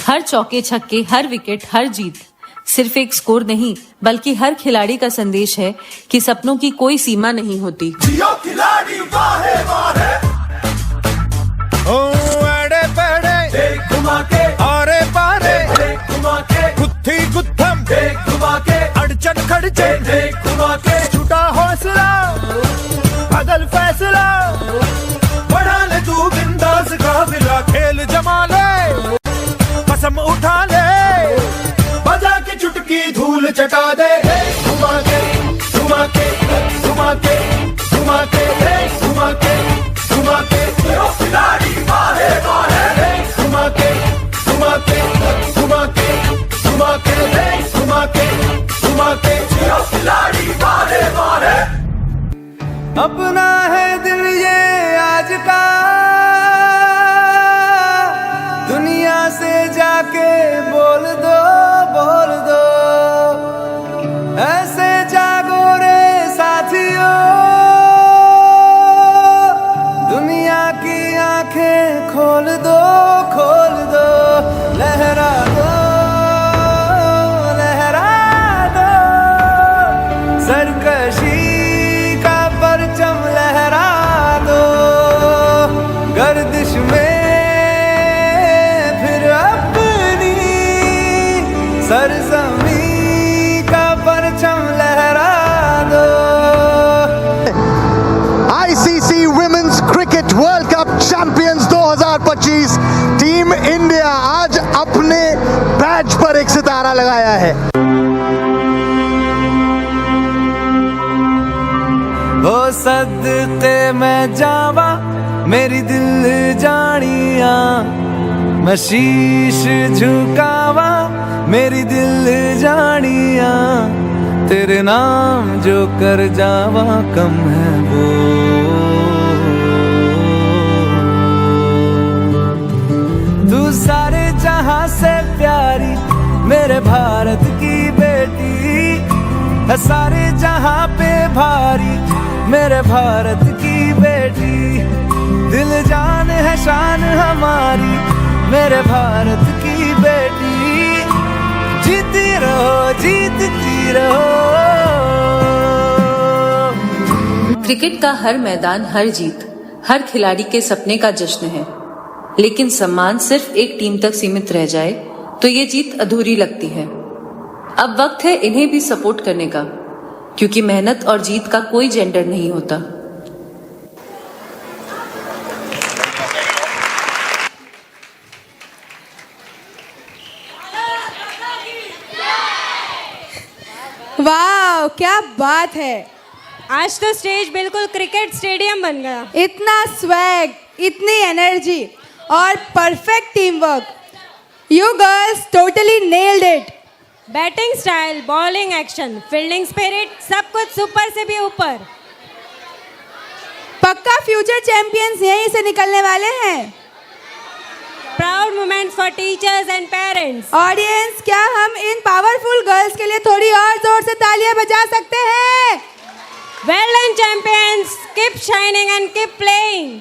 O: हर चौके छक्के, हर विकेट, हर जीत सिर्फ एक स्कोर नहीं बल्कि हर खिलाड़ी का संदेश है कि सपनों की कोई सीमा नहीं होती।
G: खिलाड़ी वाहे वाहे ओ अड़े पड़े घुमा के आरे पारे घुमा के गुत्थी गुत्थम घुमा के अड़चन खड़चन घुमा के छूटा हौसला बदल फैसला बढ़ा ले तू बिंदास काफिला खेल जमा ले कसम उठा ले बजा के चुटकी धूल चटा दे घुमा के घुमा के घुमा के घुमा के घुमा के घुमा के खिलाड़ी वाहे वाहे घुमा के घुमा के घुमा के घुमा के घुमा के घुमा के खिलाड़ी वाहे वाहे।
H: अपना है दिल ये आज का, दुनिया से जाके बोल दो ऐसे जागो रे साथियों, दुनिया की आंखें खोल दो लहरा दो सरकशी का परचम लहरा दो, गर्दिश में फिर अपनी सरजमी का परचम लहरा दो।
G: ICC women's cricket world cup champions 2025 team India आज अपने बैच पर एक सितारा लगाया है।
H: ओ सदके मैं जावा मेरी दिल जानिया, मैं शीश झुकावा मेरी दिल जानिया, तेरे नाम जो कर जावा कम है वो। तू सारे जहां से प्यारी मेरे भारत की बेटी है, सारे जहां पे भारी मेरे भारत की बेटी, दिल जान है शान हमारी मेरे भारत की बेटी, जीती रहो जीतती रहो।
O: क्रिकेट का हर मैदान, हर जीत, हर खिलाड़ी के सपने का जश्न है, लेकिन सम्मान सिर्फ एक टीम तक सीमित रह जाए तो ये जीत अधूरी लगती है। अब वक्त है इन्हें भी सपोर्ट करने का, क्योंकि मेहनत और जीत का कोई जेंडर नहीं होता।
C: वाह क्या बात है,
D: आज तो स्टेज बिल्कुल क्रिकेट स्टेडियम बन गया।
C: इतना स्वैग, इतनी एनर्जी और perfect team work, you girls totally nailed it.
D: Batting style, bowling action, fielding spirit, सब कुछ सुपर से भी ऊपर।
C: पक्का फ्यूचर चैंपियंस यहीं से निकलने वाले हैं।
D: Proud moments for teachers and parents.
C: Audience, क्या हम इन पावरफुल गर्ल्स के लिए थोड़ी और जोर से तालियां बजा सकते हैं?
D: Well done champions, keep shining and keep playing.